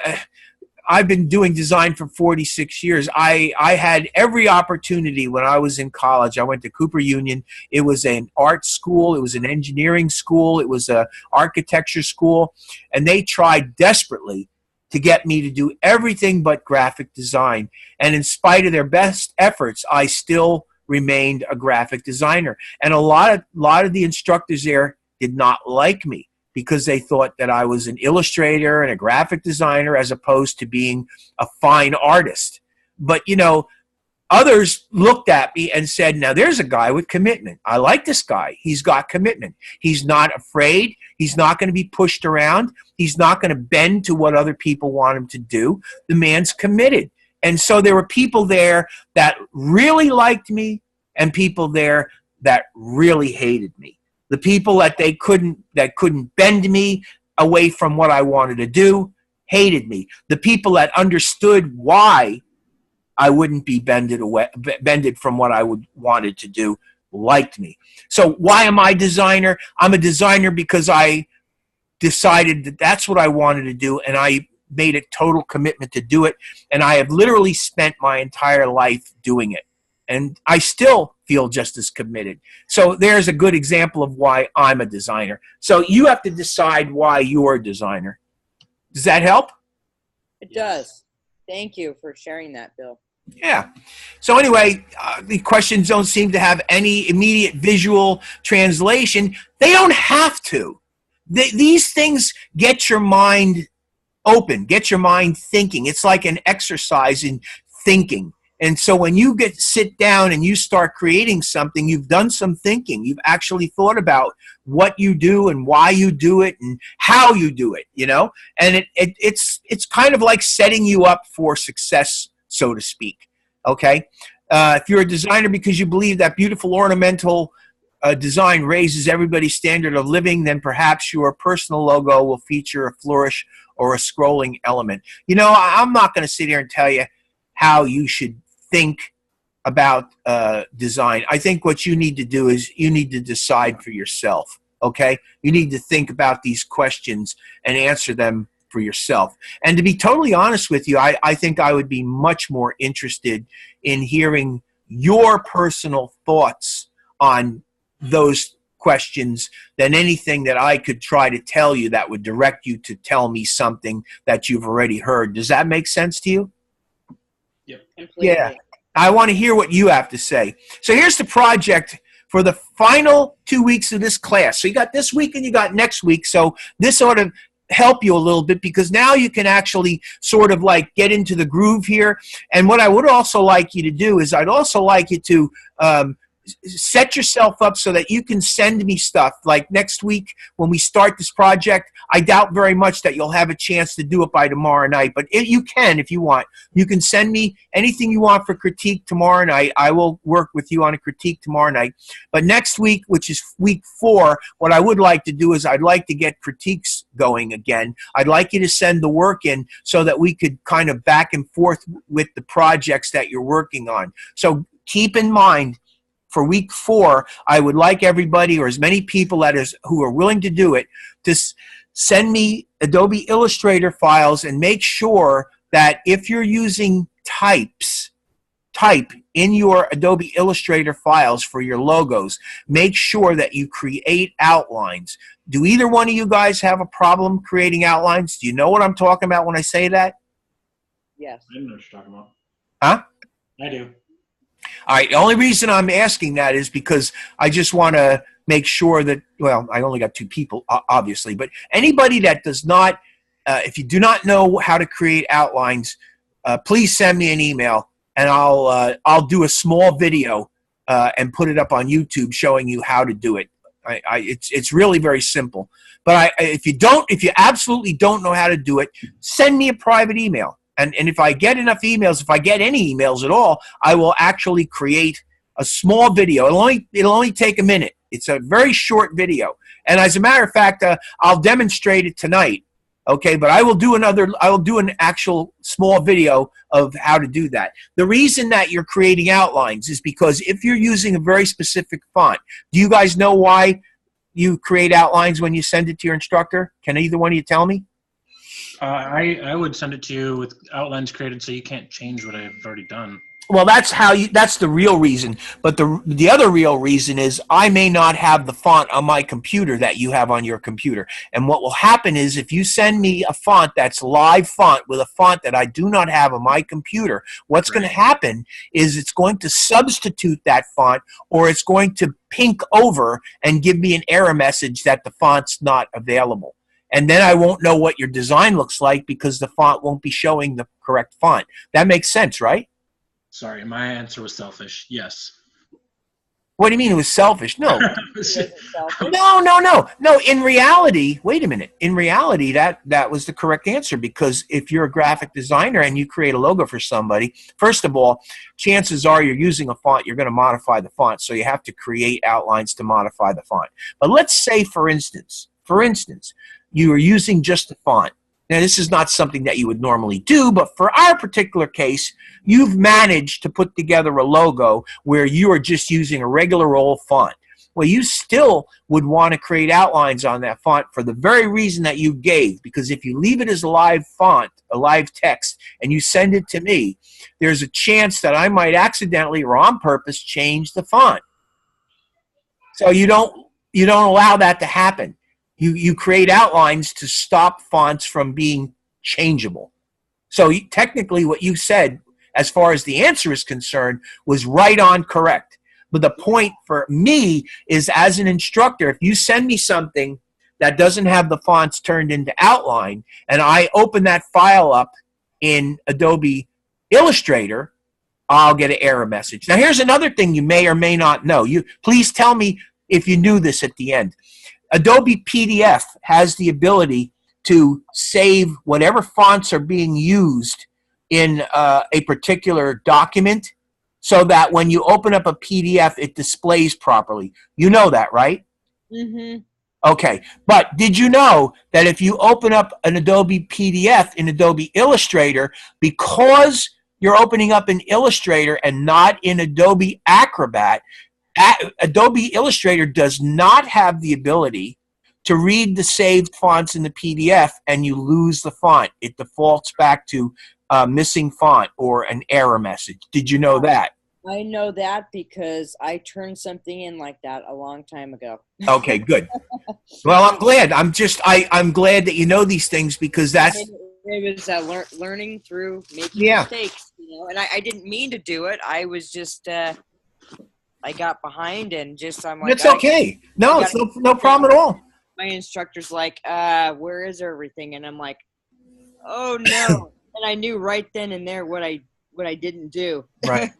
I've been doing design for 46 years. I had every opportunity when I was in college. I went to Cooper Union. It was an art school. It was an engineering school. It was an architecture school. And they tried desperately to get me to do everything but graphic design. And in spite of their best efforts, I still remained a graphic designer. And a lot of the instructors there did not like me because they thought that I was an illustrator and a graphic designer as opposed to being a fine artist. But, you know, others looked at me and said, now there's a guy with commitment. I like this guy. He's got commitment. He's not afraid. He's not going to be pushed around. He's not going to bend to what other people want him to do. The man's committed. And so there were people there that really liked me and people there that really hated me. The people that couldn't bend me away from what I wanted to do hated me. The people that understood why I wouldn't be bended from what I wanted to do liked me. So why am I a designer? I'm a designer because I decided that that's what I wanted to do, and I made a total commitment to do it, and I have literally spent my entire life doing it. And I still feel just as committed. So there's a good example of why I'm a designer. So you have to decide why you're a designer. Does that help? It does. Thank you for sharing that, Bill. Yeah. So anyway, the questions don't seem to have any immediate visual translation. They don't have to. These things get your mind open, get your mind thinking. It's like an exercise in thinking. And so when you sit down and you start creating something, you've done some thinking. You've actually thought about what you do and why you do it and how you do it, you know? And it's kind of like setting you up for success, so to speak, okay? If you're a designer because you believe that beautiful ornamental design raises everybody's standard of living, then perhaps your personal logo will feature a flourish or a scrolling element. You know, I'm not going to sit here and tell you how you should think about design. I think what you need to do is you need to decide for yourself, okay? You need to think about these questions and answer them for yourself. And to be totally honest with you, I think I would be much more interested in hearing your personal thoughts on those questions than anything that I could try to tell you that would direct you to tell me something that you've already heard. Does that make sense to you? Yep. Completely. Yeah. I want to hear what you have to say. So here's the project for the final 2 weeks of this class. So you got this week and you got next week. So this ought to help you a little bit because now you can actually sort of like get into the groove here. And what I would also like you to do is I'd also like you to set yourself up so that you can send me stuff. Like next week when we start this project, I doubt very much that you'll have a chance to do it by tomorrow night, but you can if you want. You can send me anything you want for critique tomorrow night. I will work with you on a critique tomorrow night. But next week, which is week 4, what I would like to do is I'd like to get critiques going again. I'd like you to send the work in so that we could kind of back and forth with the projects that you're working on. So keep in mind, for week 4, I would like everybody, or as many people who are willing to do it, to send me Adobe Illustrator files, and make sure that if you're using type in your Adobe Illustrator files for your logos, make sure that you create outlines. Do either one of you guys have a problem creating outlines? Do you know what I'm talking about when I say that? Yes. I know what you're talking about. Huh? I do. All right, the only reason I'm asking that is because I just want to make sure that, well, I only got 2 people, obviously, but anybody that does not, if you do not know how to create outlines, please send me an email, and I'll do a small video and put it up on YouTube showing you how to do it. It's really very simple. But if you absolutely don't know how to do it, send me a private email. And if I get enough emails, if I get any emails at all, I will actually create a small video. It'll only take a minute. It's a very short video. And as a matter of fact, I'll demonstrate it tonight. Okay, but I will do an actual small video of how to do that. The reason that you're creating outlines is because if you're using a very specific font, do you guys know why you create outlines when you send it to your instructor? Can either one of you tell me? I would send it to you with outlines created so you can't change what I've already done. Well, that's the real reason. But the other real reason is I may not have the font on my computer that you have on your computer. And what will happen is if you send me a font that's live font with a font that I do not have on my computer, what's going to happen is it's going to substitute that font, or it's going to pink over and give me an error message that the font's not available. And then I won't know what your design looks like because the font won't be showing the correct font. That makes sense, right? Sorry, my answer was selfish. Yes. What do you mean it was selfish? No. No. In reality, wait a minute. In reality, that was the correct answer, because if you're a graphic designer and you create a logo for somebody, first of all, chances are you're using a font, you're going to modify the font, so you have to create outlines to modify the font. But let's say, for instance, you are using just the font. Now, this is not something that you would normally do, but for our particular case, you've managed to put together a logo where you are just using a regular old font. Well, you still would want to create outlines on that font for the very reason that you gave, because if you leave it as a live font, a live text, and you send it to me, there's a chance that I might accidentally or on purpose change the font. So you don't allow that to happen. You create outlines to stop fonts from being changeable. So technically what you said, as far as the answer is concerned, was right on correct. But the point for me is, as an instructor, if you send me something that doesn't have the fonts turned into outline, and I open that file up in Adobe Illustrator, I'll get an error message. Now, here's another thing you may or may not know. Please tell me if you knew this at the end. Adobe PDF has the ability to save whatever fonts are being used in a particular document, so that when you open up a PDF, it displays properly. You know that, right? Mm-hmm. Okay, but did you know that if you open up an Adobe PDF in Adobe Illustrator, because you're opening up in Illustrator and not in Adobe Acrobat, Adobe Illustrator does not have the ability to read the saved fonts in the PDF, and you lose the font. It defaults back to missing font or an error message. Did you know that? I know that because I turned something in like that a long time ago. Okay, good. Well, I'm glad. I'm glad that you know these things, because that's... It was learning through making mistakes, and I didn't mean to do it. I was just... I got behind and I'm like, it's okay. No, it's no problem at all. My instructor's like, where is everything? And I'm like, oh no. And I knew right then and there what I didn't do. Right.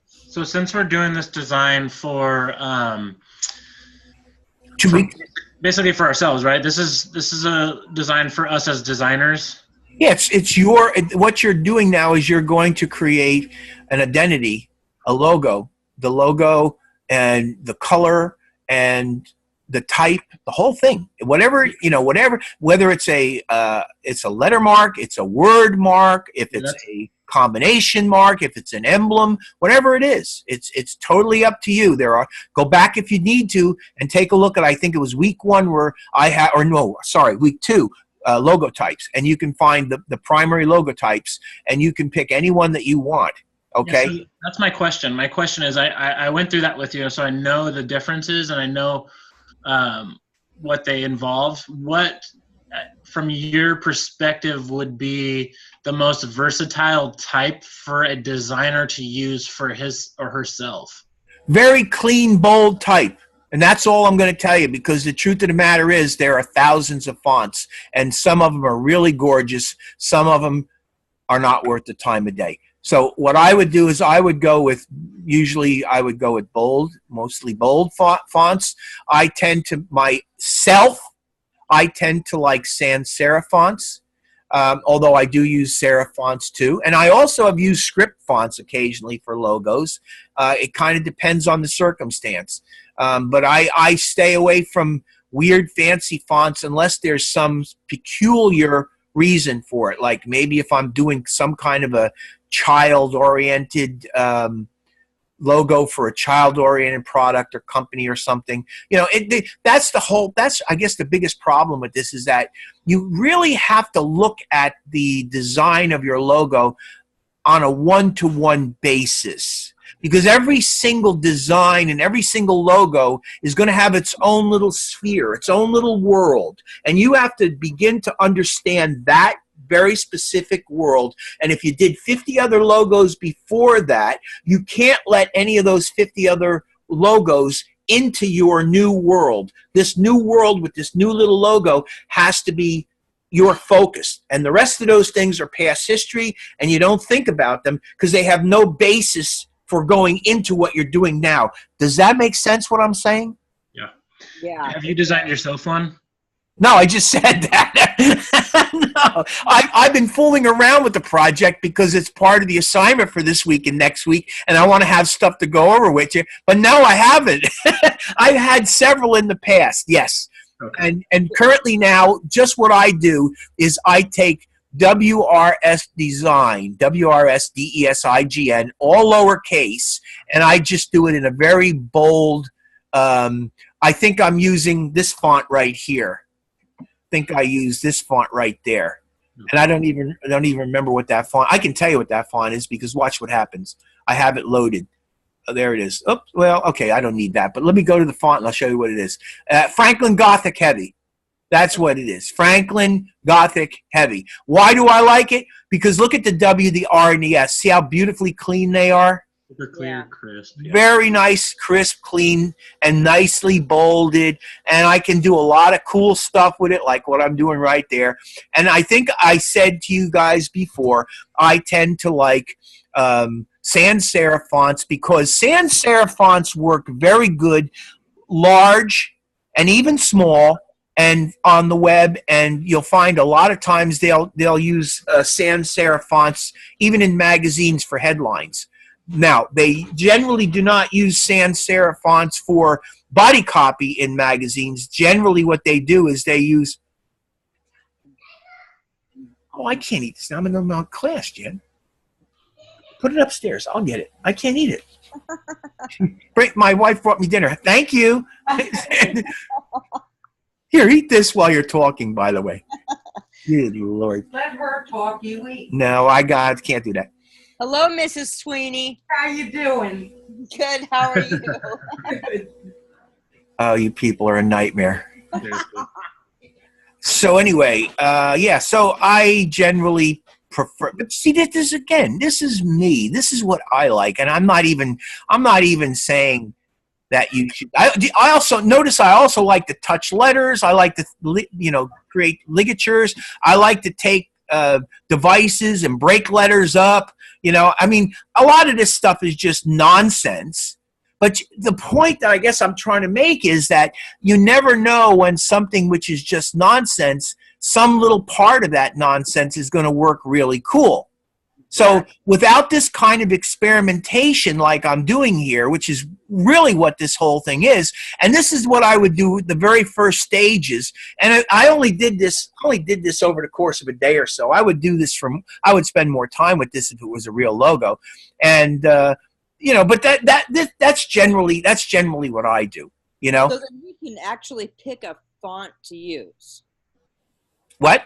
So since we're doing this design for 2 weeks. basically for ourselves, right? This is a design for us as designers. Yeah, it's your, what you're doing now is you're going to create an identity, a logo, the logo and the color and the type, the whole thing, whatever, whatever, whether it's a letter mark, it's a word mark, if it's a combination mark, if it's an emblem, whatever it is, it's totally up to you. Go back if you need to and take a look at, I think it was week 1 where week 2, logo types, and you can find the primary logo types, and you can pick any one that you want. Okay. Yeah, so that's my question. My question is, I went through that with you, so I know the differences and I know what they involve. What, from your perspective, would be the most versatile type for a designer to use for his or herself? Very clean, bold type. And that's all I'm going to tell you, because the truth of the matter is there are thousands of fonts, and some of them are really gorgeous. Some of them are not worth the time of day. So what I would do is I would go with bold, mostly bold fonts. I tend to like sans serif fonts, although I do use serif fonts too. And I also have used script fonts occasionally for logos. It kind of depends on the circumstance. But I stay away from weird fancy fonts unless there's some peculiar reason for it. Like maybe if I'm doing some kind of a child-oriented logo for a child-oriented product or company or something. That's I guess the biggest problem with this is that you really have to look at the design of your logo on a one-to-one basis, because every single design and every single logo is going to have its own little sphere, its own little world, and you have to begin to understand that very specific world. And if you did 50 other logos before that, you can't let any of those 50 other logos into your new world. This new world with this new little logo has to be your focus, and the rest of those things are past history, and you don't think about them because they have no basis for going into what you're doing now. Does that make sense, what I'm saying? Yeah. Yeah. Have you designed yourself one? No, I just said that. No, I've been fooling around with the project because it's part of the assignment for this week and next week, and I want to have stuff to go over with you. But no, I haven't. I've had several in the past, yes. Okay. And currently now, just what I do is I take WRS Design, WRSDESIGN, all lowercase, and I just do it in a very bold, I think I'm using this font right here. I think I use this font right there. And I don't even remember what that font, I can tell you what that font is because watch what happens. I have it loaded. Oh, there it is. Oops, well, okay, I don't need that, but let me go to the font and I'll show you what it is. Franklin Gothic Heavy. That's what it is. Franklin Gothic Heavy. Why do I like it? Because look at the W, the R, and the S. See how beautifully clean they are? Super clear, crisp. Yeah. Very nice, crisp, clean, and nicely bolded. And I can do a lot of cool stuff with it, like what I'm doing right there. And I think I said to you guys before, I tend to like sans serif fonts because sans serif fonts work very good, large, and even small, and on the web, and you'll find a lot of times they'll use sans serif fonts even in magazines for headlines. Now, they generally do not use sans serif fonts for body copy in magazines. Generally what they do is they use, oh, I can't eat this now. I'm in the class, Jen. Put it upstairs. I'll get it. I can't eat it. My wife brought me dinner. Thank you. Here, eat this while you're talking, by the way. Good Lord. Let her talk, you eat. No, can't do that. Hello, Mrs. Sweeney. How you doing? Good. How are you? Good. Oh, you people are a nightmare. So anyway, yeah, so I generally prefer, but see, this is me. This is what I like, and I'm not even saying that you should. I also notice I also like to touch letters. I like to create ligatures. I like to take devices and break letters up. You know, I mean, a lot of this stuff is just nonsense. But the point that I guess I'm trying to make is that you never know when something which is just nonsense, some little part of that nonsense is going to work really cool. So without this kind of experimentation like I'm doing here, which is really what this whole thing is, and this is what I would do the very first stages, and I only did this over the course of a day or so. I would do this I would spend more time with this if it was a real logo. And you know, but that's generally what I do, you know. So then we can actually pick a font to use. What?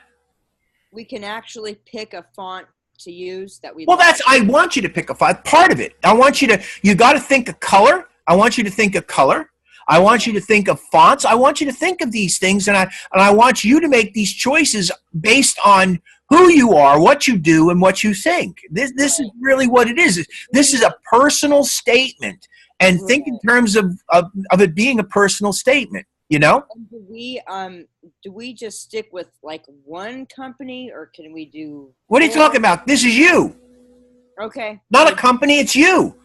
We can actually pick a font to use that we. Well, I want you to pick a font. Part of it. You got to think of color. I want you to think of color. I want you to think of fonts. I want you to think of these things, and I want you to make these choices based on who you are, what you do, and what you think. This is really what it is. This is a personal statement, and think in terms of it being a personal statement. You know? And do we just stick with like one company, or can we do? What are you talking about? This is you. Okay. Not a company. It's you.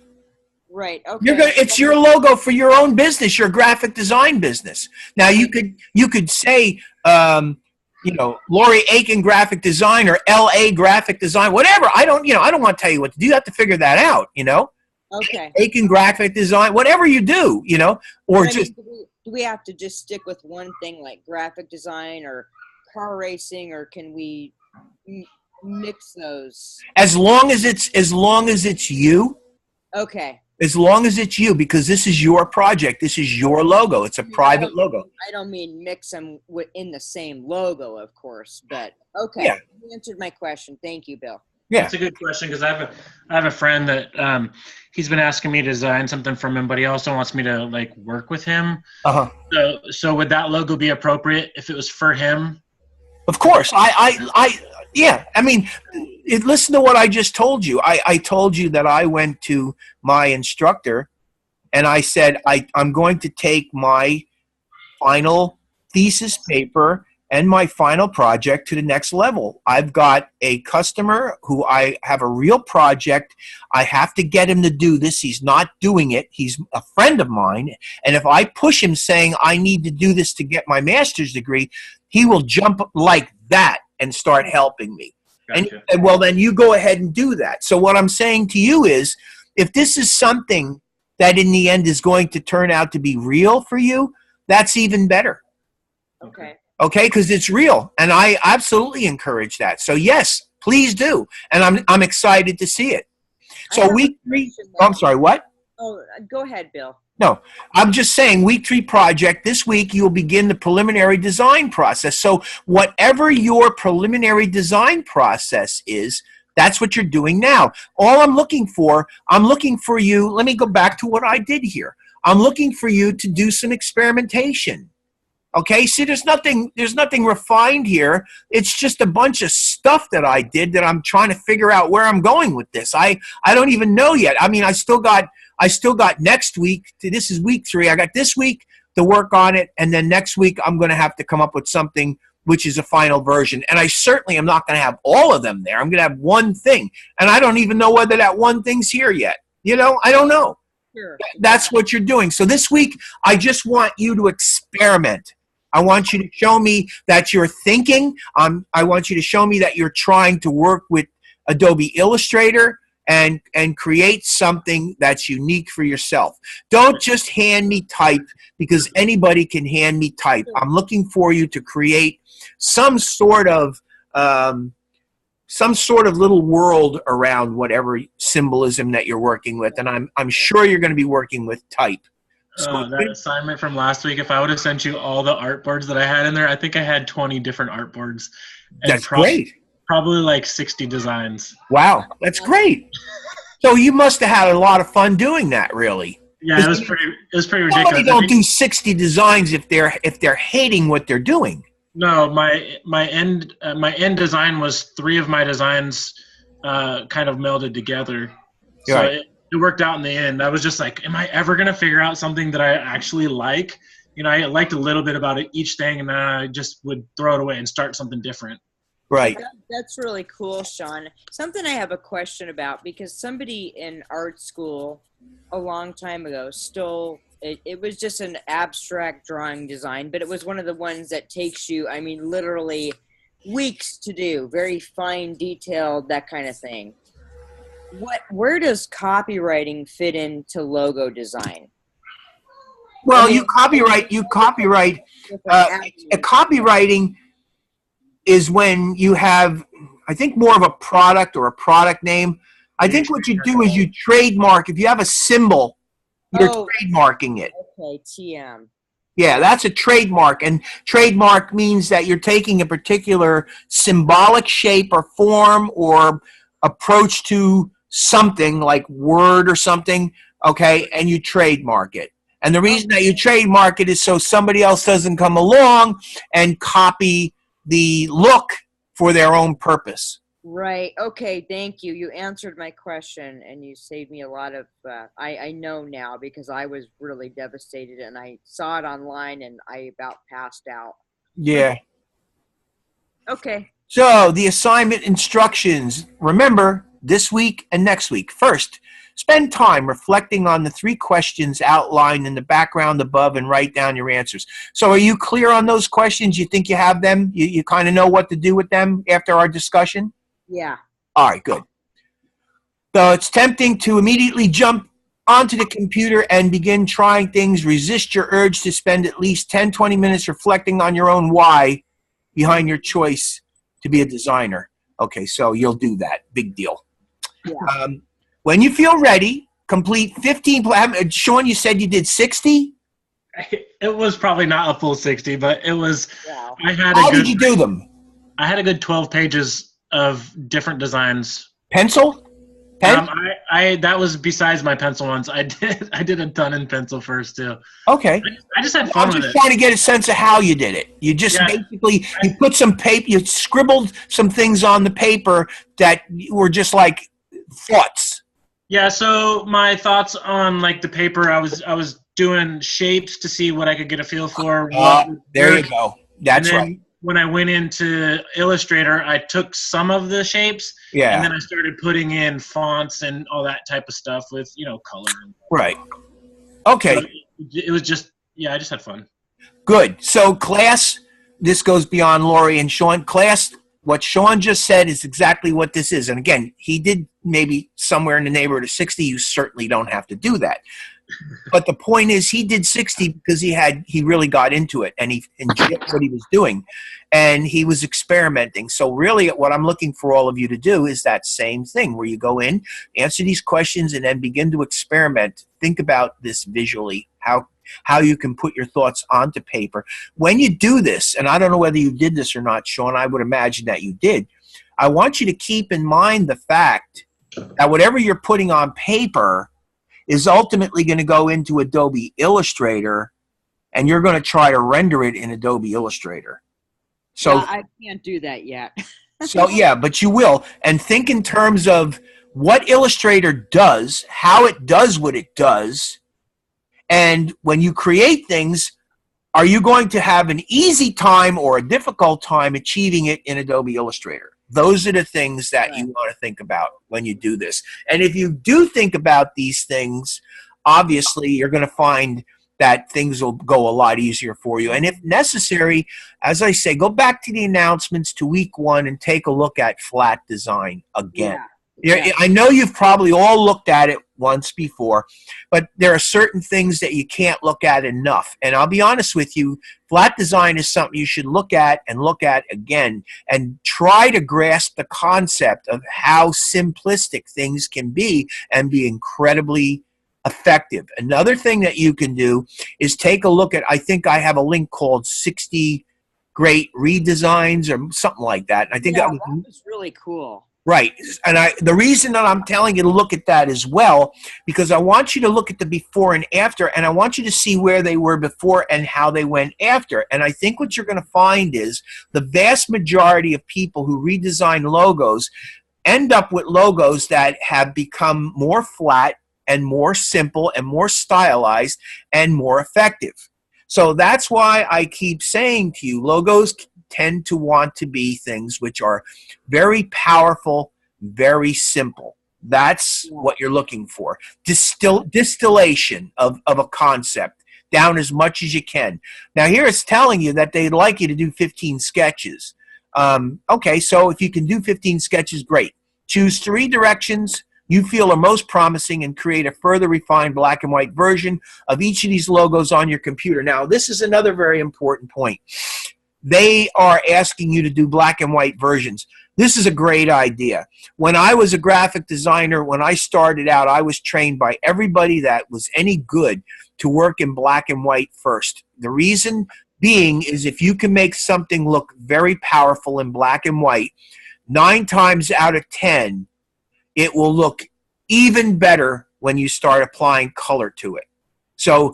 Right. Okay. It's your logo for your own business, your graphic design business. Now you could say, you know, Lori Aiken graphic design or LA graphic design, whatever. I don't want to tell you what to do. You have to figure that out. You know. Okay. Aiken graphic design, whatever you do, you know, or just. Do we have to just stick with one thing like graphic design or car racing, or can we mix those? As long as it's you. Okay. As long as it's you, because this is your project. This is your logo. It's a private logo. I don't mean mix them in the same logo, of course, but okay. Yeah. You answered my question. Thank you, Bill. Yeah. That's a good question, because I have a friend that he's been asking me to design something from him, but he also wants me to like work with him. Uh-huh. So would that logo be appropriate if it was for him? Of course. Yeah. I mean, listen to what I just told you. I told you that I went to my instructor and I said, I'm going to take my final thesis paper and my final project to the next level. I've got a customer who I have a real project. I have to get him to do this. He's not doing it. He's a friend of mine. And if I push him saying I need to do this to get my master's degree, he will jump like that and start helping me. Gotcha. And well, then you go ahead and do that. So what I'm saying to you is, if this is something that in the end is going to turn out to be real for you, that's even better. Okay. Okay, because it's real, and I absolutely encourage that. So yes, please do, and I'm excited to see it. So week 3. I'm sorry, what? Oh, go ahead, Bill. No, I'm just saying week 3 project. This week you'll begin the preliminary design process. So whatever your preliminary design process is, that's what you're doing now. All I'm looking for you. Let me go back to what I did here. I'm looking for you to do some experimentation. Okay, see, there's nothing refined here. It's just a bunch of stuff that I did that I'm trying to figure out where I'm going with this. I don't even know yet. I mean, I still got next week. This is week 3. I got this week to work on it, and then next week I'm going to have to come up with something which is a final version. And I certainly am not going to have all of them there. I'm going to have one thing, and I don't even know whether that one thing's here yet. You know, I don't know. Sure. That's what you're doing. So this week, I just want you to experiment. I want you to show me that you're thinking. I want you to show me that you're trying to work with Adobe Illustrator and create something that's unique for yourself. Don't just hand me type, because anybody can hand me type. I'm looking for you to create some sort of little world around whatever symbolism that you're working with, and I'm sure you're going to be working with type. That assignment from last week, if I would have sent you all the artboards that I had in there, I think I had 20 different artboards. And that's great. Probably like 60 designs. Wow, that's great. So you must have had a lot of fun doing that, really. Yeah, it was pretty ridiculous. Somebody don't do 60 designs if they're hating what they're doing. No, my end design was 3 of my designs kind of melded together. So right. It worked out in the end. I was just like, am I ever going to figure out something that I actually like? You know, I liked a little bit about each thing, and then I just would throw it away and start something different. Right. That's really cool, Sean. Something I have a question about, because somebody in art school a long time ago stole it. It was just an abstract drawing design, but it was one of the ones that takes you, I mean, literally weeks to do, very fine, detailed, that kind of thing. Where does copywriting fit into logo design? Well, I mean, you copyright. Copywriting is when you have, I think, more of a product or a product name. I think what you do is you trademark. If you have a symbol, you're trademarking it. Okay, TM. Yeah, that's a trademark. And trademark means that you're taking a particular symbolic shape or form or approach to something like word or something, okay, and you trademark it. And the reason that you trademark it is so somebody else doesn't come along and copy the look for their own purpose. Right. Okay. Thank you. You answered my question, and you saved me a lot of. I know now, because I was really devastated, and I saw it online, and I about passed out. Yeah. Okay. So the assignment instructions. Remember, this week and next week. First, spend time reflecting on the 3 questions outlined in the background above and write down your answers. So are you clear on those questions? You think you have them? You kind of know what to do with them after our discussion? Yeah. All right, good. So it's tempting to immediately jump onto the computer and begin trying things. Resist your urge to spend at least 10, 20 minutes reflecting on your own why behind your choice to be a designer. Okay, so you'll do that. Big deal. Yeah. When you feel ready, complete 15. Sean, you said you did 60? It was probably not a full 60, but it was. Wow. How did you do them? I had a good 12 pages of different designs. Pencil? Pen? That was besides my pencil ones. I did a ton in pencil first too. Okay. I just had fun I'm with just it. trying to get a sense of how you did it. You just basically, you put some paper, you scribbled some things on the paper that were just like thoughts. Yeah, so my thoughts on like the paper, I was doing shapes to see what I could get a feel for. There you go. That's and then right. When I went into Illustrator, I took some of the shapes, and then I started putting in fonts and all that type of stuff with, color. Right. Okay. So it was just, I just had fun. Good. So class, this goes beyond Lori and Sean. Class, what Sean just said is exactly what this is. And again, he did maybe somewhere in the neighborhood of 60. You certainly don't have to do that. But the point is, he did 60 because he really got into it and he enjoyed what he was doing, and he was experimenting. So really, what I'm looking for all of you to do is that same thing, where you go in, answer these questions, and then begin to experiment. Think about this visually, how you can put your thoughts onto paper. When you do this, and I don't know whether you did this or not, Sean, I would imagine that you did. I want you to keep in mind the fact that whatever you're putting on paper is ultimately going to go into Adobe Illustrator, and you're going to try to render it in Adobe Illustrator. So I can't do that yet. So yeah, but you will. And think in terms of what Illustrator does, how it does what it does, and when you create things, are you going to have an easy time or a difficult time achieving it in Adobe Illustrator? Those are the things that you want to think about when you do this. And if you do think about these things, obviously you're going to find that things will go a lot easier for you. And if necessary, as I say, go back to the announcements to week 1 and take a look at flat design again. Yeah. I know you've probably all looked at it once before, but there are certain things that you can't look at enough. And I'll be honest with you, flat design is something you should look at and look at again and try to grasp the concept of how simplistic things can be and be incredibly effective. Another thing that you can do is take a look at, I think I have a link called 60 Great Redesigns or something like that. I think that was really cool. Right. And the reason that I'm telling you to look at that as well, because I want you to look at the before and after, and I want you to see where they were before and how they went after. And I think what you're going to find is the vast majority of people who redesign logos end up with logos that have become more flat and more simple and more stylized and more effective. So that's why I keep saying to you, logos tend to want to be things which are very powerful, very simple. That's what you're looking for. Distillation of a concept down as much as you can. Now here it's telling you that they'd like you to do 15 sketches. Okay, so if you can do 15 sketches, great. Choose 3 directions you feel are most promising and create a further refined black and white version of each of these logos on your computer. Now, this is another very important point. They are asking you to do black and white versions. This is a great idea. When I was a graphic designer, when I started out, I was trained by everybody that was any good to work in black and white first. The reason being is if you can make something look very powerful in black and white, 9 times out of 10, it will look even better when you start applying color to it. So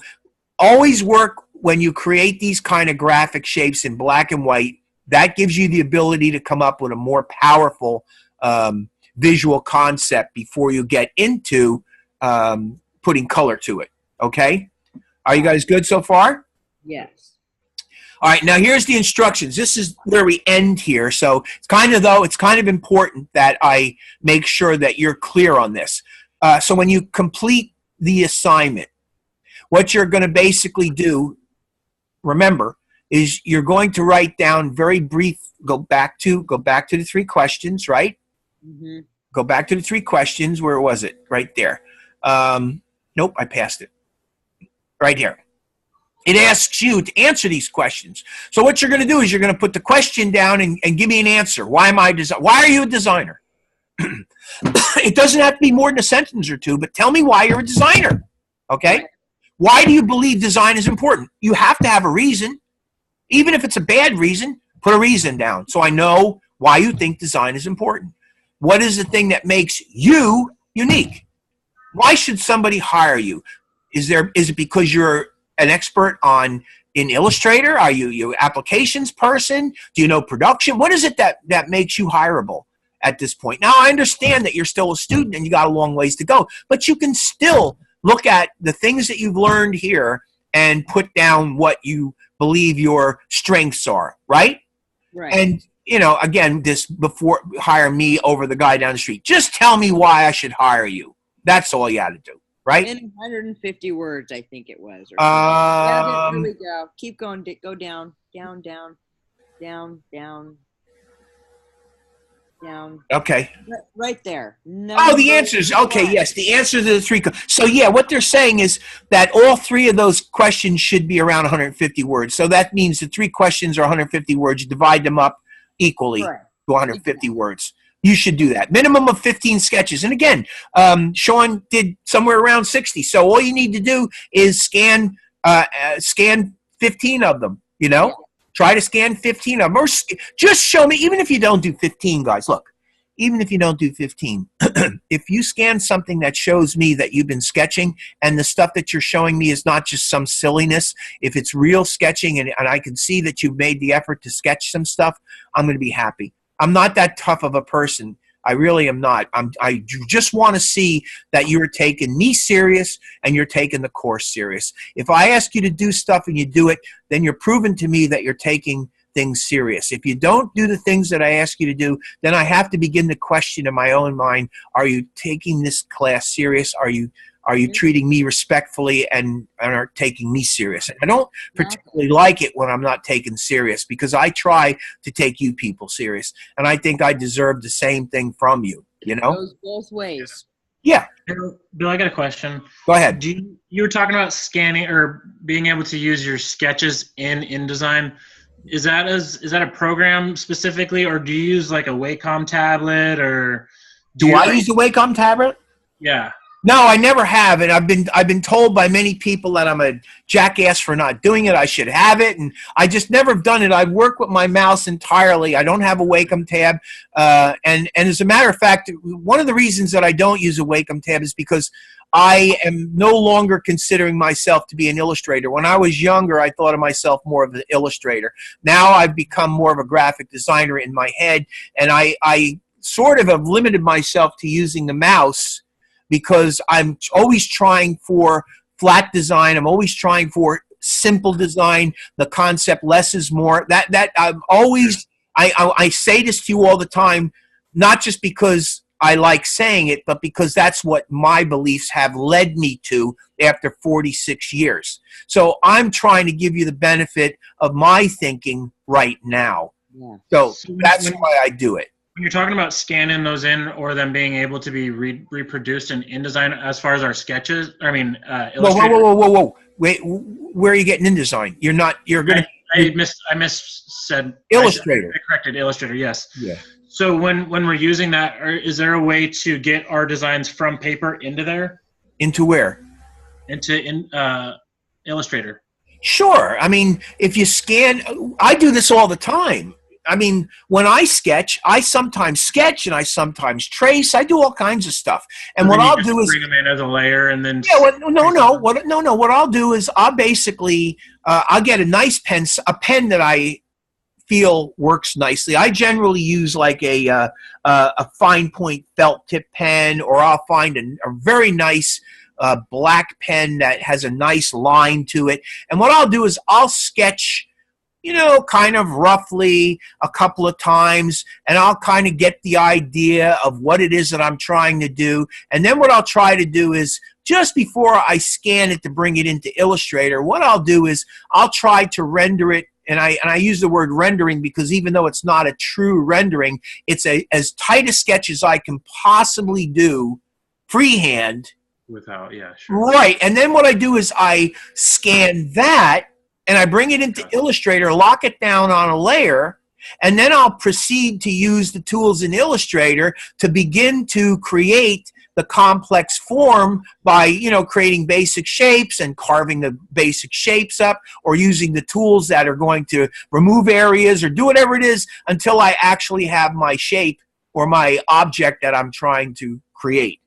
always work when you create these kind of graphic shapes in black and white. That gives you the ability to come up with a more powerful visual concept before you get into putting color to it. Okay? Are you guys good so far? Yes. All right, now here's the instructions. This is where we end here. So it's kind of important that I make sure that you're clear on this. So when you complete the assignment, what you're going to basically do, remember, is you're going to write down very brief, go back to the 3 questions, right? Mm-hmm. Go back to the 3 questions. Where was it? Right there. Nope, I passed it. Right here. It asks you to answer these questions. So what you're going to do is you're going to put the question down and give me an answer. Why are you a designer? It doesn't have to be more than a sentence or 2, but tell me why you're a designer. Okay? Why do you believe design is important? You have to have a reason. Even if it's a bad reason, put a reason down so I know why you think design is important. What is the thing that makes you unique? Why should somebody hire you? Is it because you're an expert in Illustrator? Are you applications person? Do you know production? What is it that makes you hireable at this point? Now, I understand that you're still a student and you got a long ways to go, but you can still look at the things that you've learned here and put down what you believe your strengths are, right? Right. And, again, this before hire me over the guy down the street. Just tell me why I should hire you. That's all you got to do. Right? In 150 words, I think it was. Or here we go. Keep going. Go down, down, down, down, down, down. Okay. Right there. The answers. Okay, yes, the answer to the 3. So, yeah, what they're saying is that all 3 of those questions should be around 150 words. So that means the 3 questions are 150 words. You divide them up equally to 150 words. You should do that. Minimum of 15 sketches. And again, Sean did somewhere around 60. So all you need to do is scan 15 of them, Yeah. Try to scan 15 of them. Or just show me, even if you don't do 15, guys, look, even if you don't do 15, if you scan something that shows me that you've been sketching and the stuff that you're showing me is not just some silliness, if it's real sketching and I can see that you've made the effort to sketch some stuff, I'm going to be happy. I'm not that tough of a person. I really am not. I just want to see that you're taking me serious and you're taking the course serious. If I ask you to do stuff and you do it, then you're proving to me that you're taking things serious. If you don't do the things that I ask you to do, then I have to begin to question in my own mind, are you taking this class serious? Are you treating me respectfully and are taking me serious? And I don't particularly like it when I'm not taken serious because I try to take you people serious. And I think I deserve the same thing from you, It goes both ways. Yeah. Bill, I got a question. Go ahead. You were talking about scanning or being able to use your sketches in InDesign. Is that a program specifically, or do you use like a Wacom tablet, or do I use a Wacom tablet? Yeah. No, I never have, and I've been told by many people that I'm a jackass for not doing it. I should have it, and I just never have done it. I work with my mouse entirely. I don't have a Wacom tab, and as a matter of fact, one of the reasons that I don't use a Wacom tab is because I am no longer considering myself to be an illustrator. When I was younger, I thought of myself more of an illustrator. Now I've become more of a graphic designer in my head, and I sort of have limited myself to using the mouse because I'm always trying for flat design. I'm always trying for simple design, the concept less is more. That I'm always, I say this to you all the time, not just because I like saying it, but because that's what my beliefs have led me to after 46 years. So I'm trying to give you the benefit of my thinking right now. Yeah. So that's why I do it. When you're talking about scanning those in or them being able to be reproduced in InDesign as far as our sketches, Illustrator. Whoa. Wait, where are you getting InDesign? You're not, you're going to. I said Illustrator. I corrected Illustrator, yes. Yeah. So when we're using that, is there a way to get our designs from paper into there? Into where? Into Illustrator. Sure. I mean, if you scan, I do this all the time. I mean, when I sketch, I sometimes sketch and I sometimes trace. I do all kinds of stuff. And what I'll do is bring them in as a layer and then. Yeah. Well, no. What I'll do is I'll basically I'll get a nice pen, a pen that I feel works nicely. I generally use like a fine point felt tip pen, or I'll find a very nice black pen that has a nice line to it. And what I'll do is I'll sketch, kind of roughly a couple of times, and I'll kind of get the idea of what it is that I'm trying to do. And then what I'll try to do is, just before I scan it to bring it into Illustrator, what I'll do is I'll try to render it. And I use the word rendering because even though it's not a true rendering, it's as tight a sketch as I can possibly do freehand. Without, yeah, sure. Right. And then what I do is I scan that and I bring it into Illustrator, lock it down on a layer, and then I'll proceed to use the tools in Illustrator to begin to create the complex form by, creating basic shapes and carving the basic shapes up, or using the tools that are going to remove areas or do whatever it is until I actually have my shape or my object that I'm trying to create.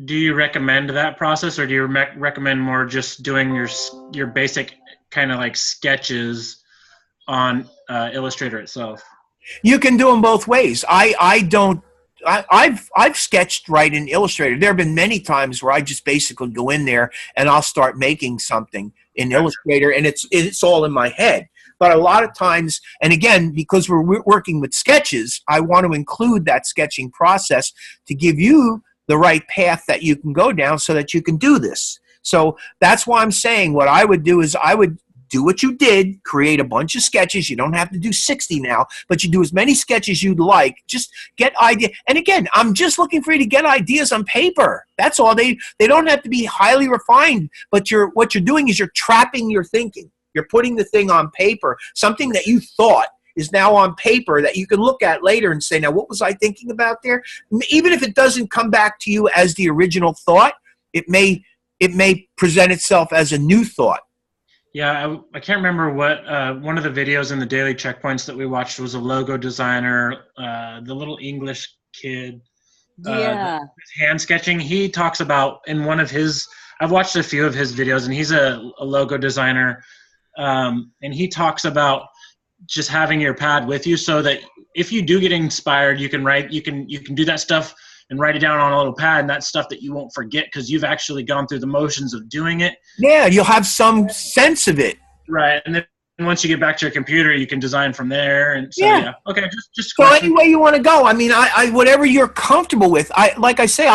Do you recommend that process, or do you recommend more just doing your basic kind of like sketches on Illustrator itself? You can do them both ways. I've sketched right in Illustrator. There have been many times where I just basically go in there and I'll start making something in Illustrator, and it's all in my head. But a lot of times, and again, because we're working with sketches, I want to include that sketching process to give you the right path that you can go down so that you can do this. So that's why I'm saying what I would do is I would do what you did, create a bunch of sketches. You don't have to do 60 now, but you do as many sketches you'd like. Just get idea. And again, I'm just looking for you to get ideas on paper. That's all. They don't have to be highly refined, but what you're doing is you're trapping your thinking. You're putting the thing on paper. Something that you thought is now on paper that you can look at later and say, now what was I thinking about there? Even if it doesn't come back to you as the original thought, it may present itself as a new thought. Yeah, I can't remember what one of the videos in the daily checkpoints that we watched was a logo designer, the little English kid. Yeah. Hand sketching. He talks about in one of his, I've watched a few of his videos, and he's a logo designer, and he talks about just having your pad with you so that if you do get inspired, you can write, you can do that stuff and write it down on a little pad, and that's stuff that you won't forget because you've actually gone through the motions of doing it. Yeah, you'll have some sense of it. Right, and then once you get back to your computer, you can design from there. And so, yeah. Okay, just so any way you want to go. I mean, I whatever you're comfortable with. Like I say,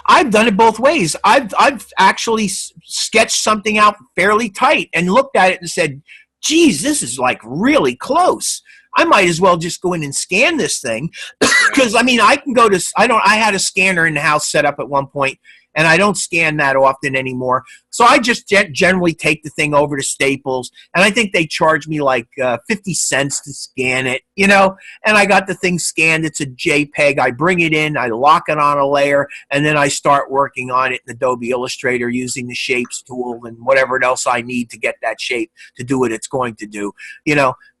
I've done it both ways. I've actually sketched something out fairly tight and looked at it and said, geez, this is like really close. I might as well just go in and scan this thing because I mean I can go to I had a scanner in the house set up at one point, and I don't scan that often anymore. So I just generally take the thing over to Staples, and I think they charge me like 50 cents to scan it, and I got the thing scanned. It's a JPEG. I bring it in, I lock it on a layer, and then I start working on it in Adobe Illustrator using the shapes tool and whatever else I need to get that shape to do what it's going to do,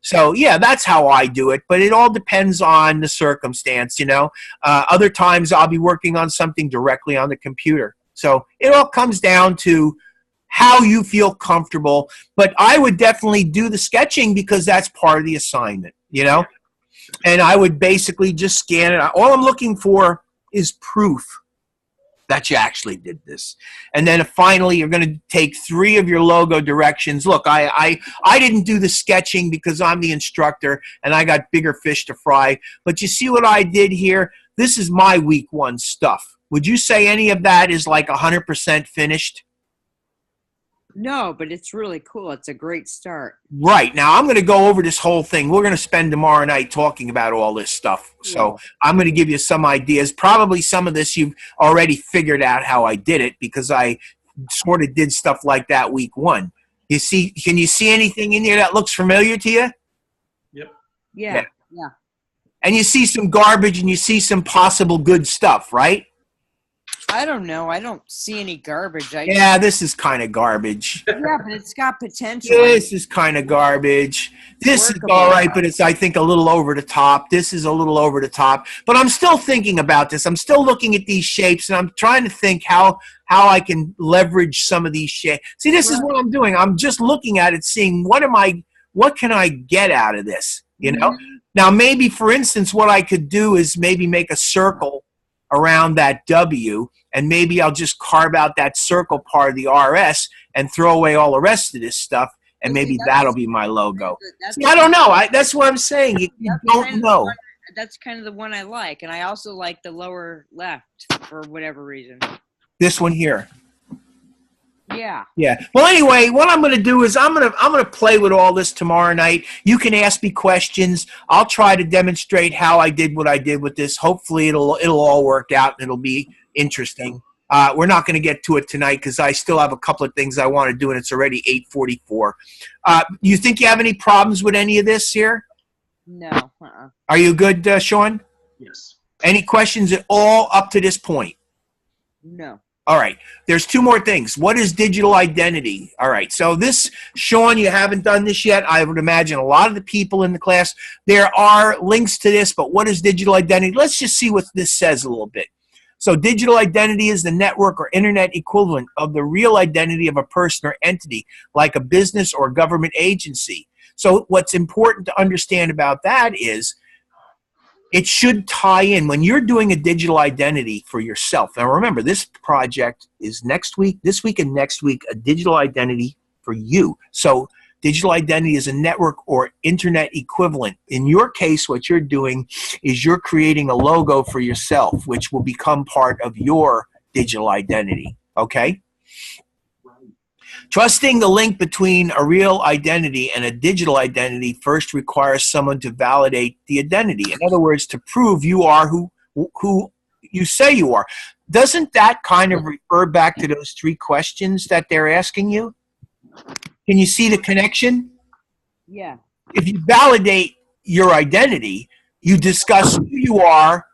So, yeah, that's how I do it, but it all depends on the circumstance, Other times I'll be working on something directly on the computer. So it all comes down to how you feel comfortable, but I would definitely do the sketching because that's part of the assignment, And I would basically just scan it. All I'm looking for is proof that you actually did this. And then finally, you're going to take 3 of your logo directions. Look, I didn't do the sketching because I'm the instructor and I got bigger fish to fry. But you see what I did here? This is my week 1 stuff. Would you say any of that is like 100% finished? No, but it's really cool. It's a great start. Right. Now, I'm going to go over this whole thing. We're going to spend tomorrow night talking about all this stuff. So I'm going to give you some ideas. Probably some of this you've already figured out how I did it because I sort of did stuff like that week 1. You see? Can you see anything in here that looks familiar to you? Yep. Yeah. And you see some garbage and you see some possible good stuff, right? I don't know. I don't see any garbage. Yeah, this is kind of garbage. Yeah, but it's got potential. This is kind of garbage. This is all right, but it's, I think, a little over the top. This is a little over the top. But I'm still thinking about this. I'm still looking at these shapes, and I'm trying to think how I can leverage some of these shapes. See, this is what I'm doing. I'm just looking at it, seeing what can I get out of this, you know? Now, maybe, for instance, what I could do is maybe make a circle around that W, and maybe I'll just carve out that circle part of the RS and throw away all the rest of this stuff, and maybe that'll be my logo. See, I don't know. That's what I'm saying. You don't know. That's kind of the one I like, and I also like the lower left for whatever reason. This one here. Yeah. Yeah. Well, anyway, what I'm going to do is I'm going to play with all this tomorrow night. You can ask me questions. I'll try to demonstrate how I did what I did with this. Hopefully, it'll all work out and it'll be interesting. We're not going to get to it tonight because I still have a couple of things I want to do, and it's already 8:44. You think you have any problems with any of this here? No. Are you good, Sean? Yes. Any questions at all up to this point? No. All right. There's 2 more things. What is digital identity? All right. So this, Sean, you haven't done this yet. I would imagine a lot of the people in the class, there are links to this, but what is digital identity? Let's just see what this says a little bit. So digital identity is the network or internet equivalent of the real identity of a person or entity, like a business or government agency. So what's important to understand about that is it should tie in when you're doing a digital identity for yourself. Now remember, this project is this week and next week, a digital identity for you. So digital identity is a network or internet equivalent. In your case, what you're doing is you're creating a logo for yourself, which will become part of your digital identity, okay? Trusting the link between a real identity and a digital identity first requires someone to validate the identity. In other words, to prove you are who you say you are. Doesn't that kind of refer back to those 3 questions that they're asking you? Can you see the connection? Yeah. If you validate your identity, you discuss who you are,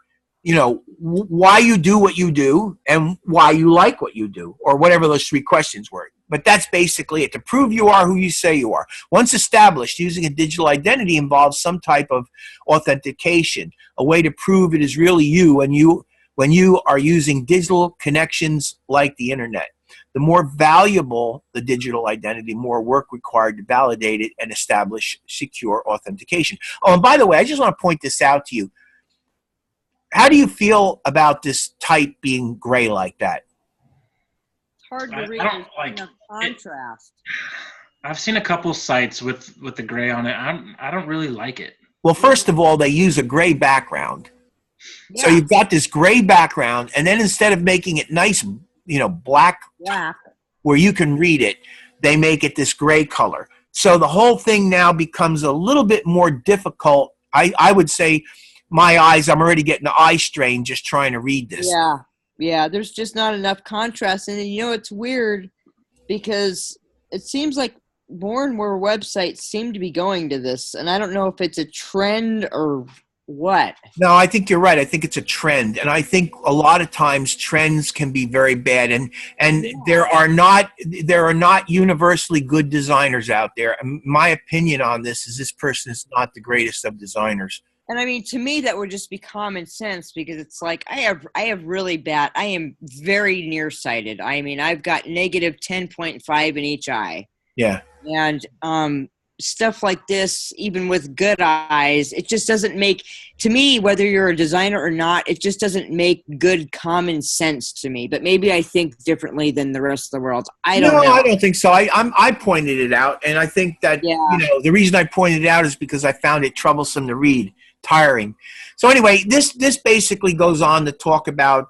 you know, why you do what you do, and why you like what you do, or whatever those 3 questions were. But that's basically it. To prove you are who you say you are. Once established, using a digital identity involves some type of authentication, a way to prove it is really you when you are using digital connections like the internet. The more valuable the digital identity, the more work required to validate it and establish secure authentication. Oh, and by the way, I just want to point this out to you. How do you feel about this type being gray like that? It's hard to read. I don't like contrast. I've seen a couple sites with the gray on it. I don't really like it. Well, first of all, they use a gray background. Yeah. So you've got this gray background, and then instead of making it nice, you know, black where you can read it, they make it this gray color. So the whole thing now becomes a little bit more difficult. I would say my eyes, I'm already getting the eye strain just trying to read this. Yeah, there's just not enough contrast. And you know, it's weird because it seems like more and more websites seem to be going to this. And I don't know if it's a trend or what. No, I think you're right. I think it's a trend. And I think a lot of times trends can be very bad. And there are not universally good designers out there. My opinion on this is this person is not the greatest of designers. And I mean, to me, that would just be common sense because it's like I have really bad. I am very nearsighted. I mean, I've got negative 10.5 in each eye. Yeah. And stuff like this, even with good eyes, it just doesn't make, to me, whether you're a designer or not, it just doesn't make good common sense to me. But maybe I think differently than the rest of the world. I don't know. No, I don't think so. I pointed it out, and I think that the reason I pointed it out is because I found it troublesome to read, tiring. So anyway, this basically goes on to talk about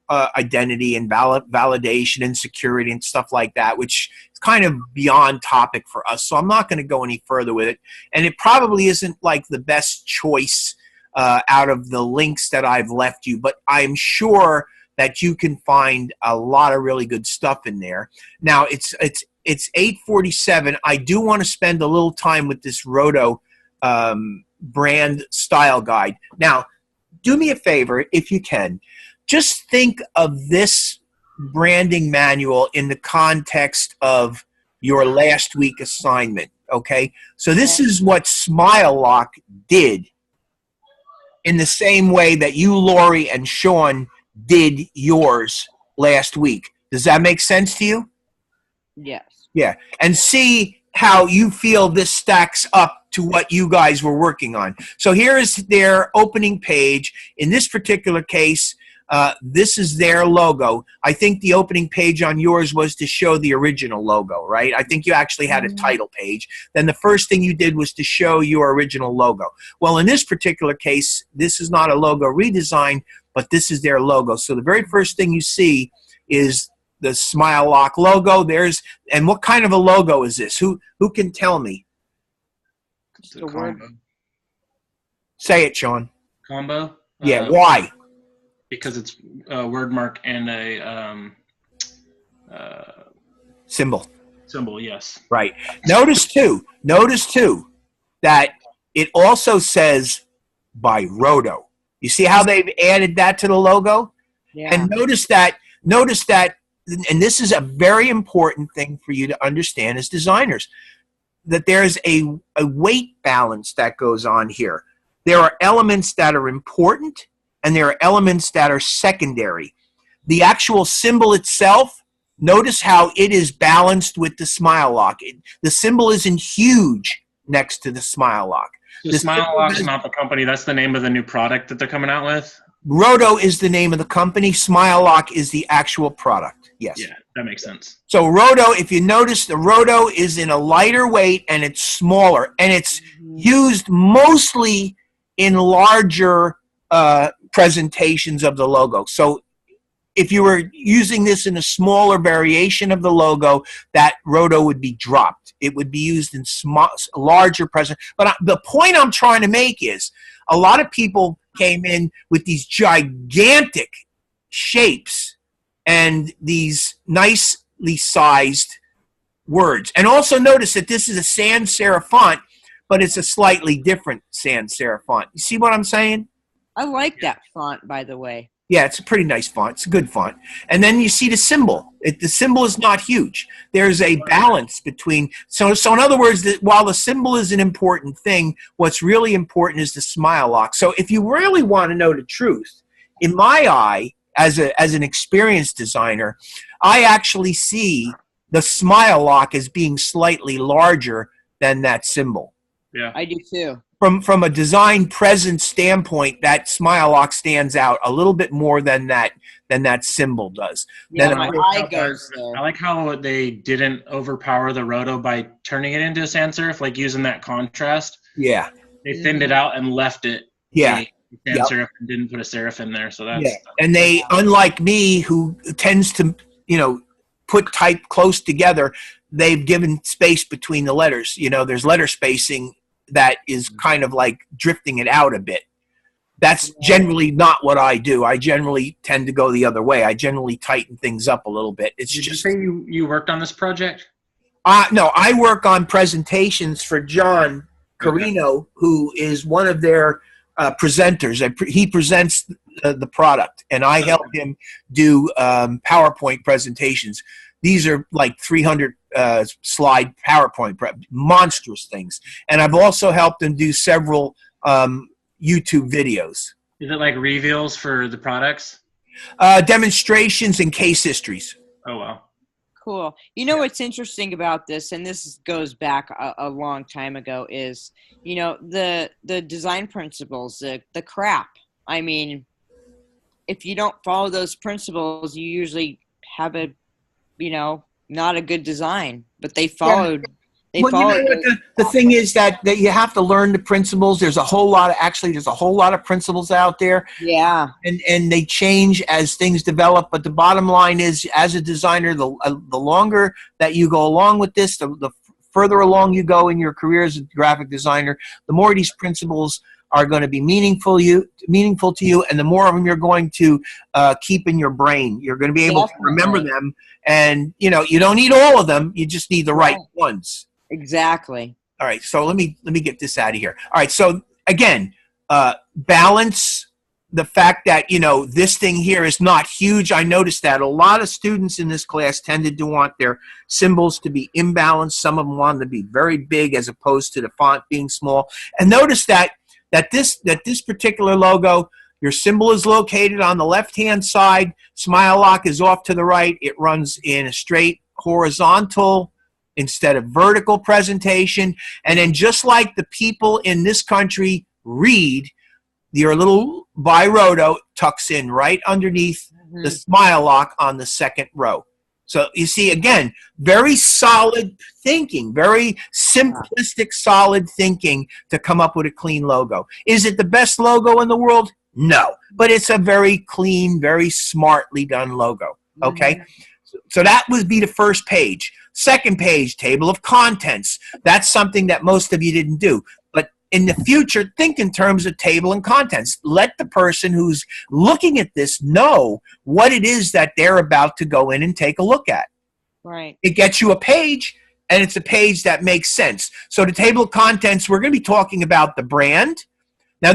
identity and validation and security and stuff like that, which is kind of beyond topic for us. So I'm not going to go any further with it. And it probably isn't like the best choice out of the links that I've left you, but I'm sure that you can find a lot of really good stuff in there. Now it's 8:47. I do want to spend a little time with this RODO brand style guide. Now, do me a favor if you can. Just think of this branding manual in the context of your last week assignment, okay? So this is what Smile Lock did in the same way that you, Lori, and Sean did yours last week. Does that make sense to you? Yes. Yeah. And see how you feel this stacks up to what you guys were working on. So here is their opening page. In this particular case, this is their logo. I think the opening page on yours was to show the original logo, right? I think you actually had a title page. Then the first thing you did was to show your original logo. Well, in this particular case, this is not a logo redesign, but this is their logo. So the very first thing you see is the Smile Lock logo. And what kind of a logo is this? Who can tell me? It's a combo. Say it, Sean. Combo? Yeah, why? Because it's a word mark and a symbol. Symbol, yes. Right. Notice too, that it also says by RODO. You see how they've added that to the logo? Yeah. And notice that, and this is a very important thing for you to understand as designers, that there's a weight balance that goes on here. There are elements that are important, and there are elements that are secondary. The actual symbol itself, notice how it is balanced with the Smile Lock. The symbol isn't huge next to the Smile Lock. The Smile Lock's not the company. That's the name of the new product that they're coming out with? RODO is the name of the company. Smile Lock is the actual product. Yes. Yeah, that makes sense. So RODO, if you notice, the RODO is in a lighter weight and it's smaller. And it's used mostly in larger presentations of the logo. So if you were using this in a smaller variation of the logo, that RODO would be dropped. It would be used in larger present. But the point I'm trying to make is a lot of people came in with these gigantic shapes and these nicely sized words. And also notice that this is a sans serif font, but it's a slightly different sans serif font. You see what I'm saying? I like that font, by the way. Yeah, it's a pretty nice font. It's a good font. And then you see the symbol. The symbol is not huge. There's a balance between. So in other words, while the symbol is an important thing, what's really important is the Smile Lock. So if you really want to know the truth, in my eye, as an experienced designer, I actually see the Smile Lock as being slightly larger than that symbol. Yeah, I do too. From a design presence standpoint, that Smile Lock stands out a little bit more than that symbol does. Yeah, my eye goes there. I like how they didn't overpower the RODO by turning it into a sans serif, like using that contrast. Yeah. They thinned it out and left it. Yeah. Sans serif and didn't put a serif in there. So that's And they, unlike me, who tends to, put type close together, they've given space between the letters. There's letter spacing that is kind of like drifting it out a bit. That's generally not what I do. I generally tend to go the other way. I generally tighten things up a little bit. Did you say you worked on this project? No, I work on presentations for John Carino, who is one of their presenters. He presents the product, and I help him do PowerPoint presentations. These are like 300 slide PowerPoint monstrous things. And I've also helped them do several YouTube videos. Is it like reveals for the products? Demonstrations and case histories. Oh, wow. Cool. You know what's interesting about this, and this goes back a long time ago, is the design principles, the crap. I mean, if you don't follow those principles, you usually have a not a good design. But they followed. They Well, followed. you know what the thing is that you have to learn the principles. There's a whole lot of principles out there. Yeah. And they change as things develop. But the bottom line is, as a designer, the longer that you go along with this, the further along you go in your career as a graphic designer, the more these principles are going to be meaningful to you, and the more of them you're going to keep in your brain. You're going to be able to remember them, and you don't need all of them. You just need the right ones. Exactly. All right, so let me get this out of here. All right, so again, balance the fact that this thing here is not huge. I noticed that a lot of students in this class tended to want their symbols to be imbalanced. Some of them wanted to be very big as opposed to the font being small. And notice that this particular logo, your symbol is located on the left-hand side. Smile Lock is off to the right. It runs in a straight horizontal instead of vertical presentation. And then just like the people in this country read, your little by RODO tucks in right underneath the Smile Lock on the second row. So you see, again, very solid thinking, very simplistic, solid thinking to come up with a clean logo. Is it the best logo in the world? No. But it's a very clean, very smartly done logo. Okay? So that would be the first page. Second page, table of contents. That's something that most of you didn't do. But in the future, think in terms of table and contents. Let the person who's looking at this know what it is that they're about to go in and take a look at. Right. It gets you a page, and it's a page that makes sense. So the table of contents, we're going to be talking about the brand. Now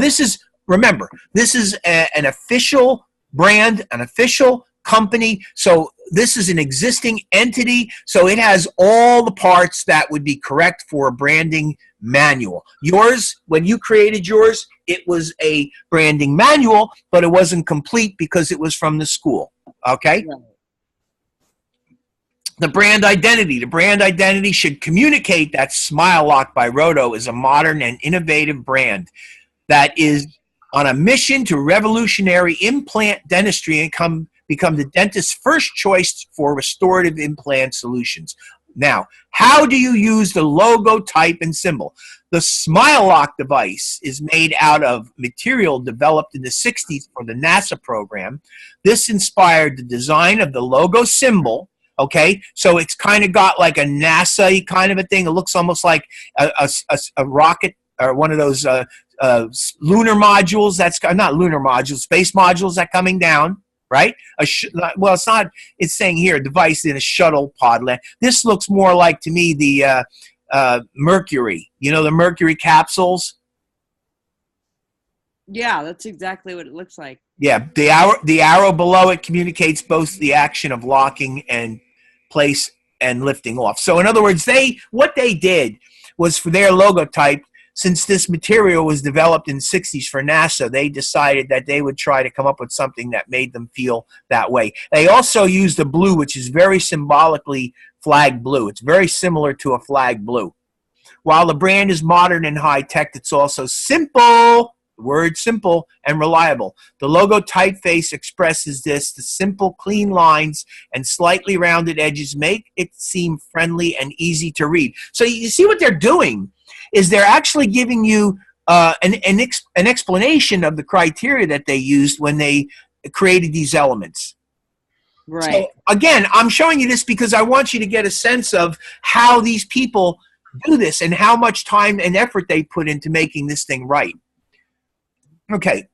remember, this is an official brand, an official company. So this is an existing entity, so it has all the parts that would be correct for a branding manual. Yours, when you created yours, it was a branding manual, but it wasn't complete because it was from the school. Okay? Right. The brand identity. The brand identity should communicate that Smile Lock by RODO is a modern and innovative brand that is on a mission to revolutionary implant dentistry and become the dentist's first choice for restorative implant solutions. Now, how do you use the logo, type, and symbol? The Smile Lock device is made out of material developed in the 60s for the NASA program. This inspired the design of the logo symbol. Okay, so it's kind of got like a NASA kind of a thing. It looks almost like a rocket or one of those lunar modules. That's not lunar modules, space modules that coming down. Right? Well, it's not. It's saying here, device in a shuttle pod. This looks more like, to me, the Mercury. The Mercury capsules? Yeah, that's exactly what it looks like. Yeah, the arrow below it communicates both the action of locking and place and lifting off. So in other words, what they did was, for their logo type, since this material was developed in the 60s for NASA, they decided that they would try to come up with something that made them feel that way. They also used a blue, which is very symbolically flag blue. It's very similar to a flag blue. While the brand is modern and high-tech, it's also simple, the word simple, and reliable. The logo typeface expresses this. The simple, clean lines and slightly rounded edges make it seem friendly and easy to read. So you see what they're doing is they're actually giving you an explanation of the criteria that they used when they created these elements. Right. So again, I'm showing you this because I want you to get a sense of how these people do this and how much time and effort they put into making this thing right. Okay.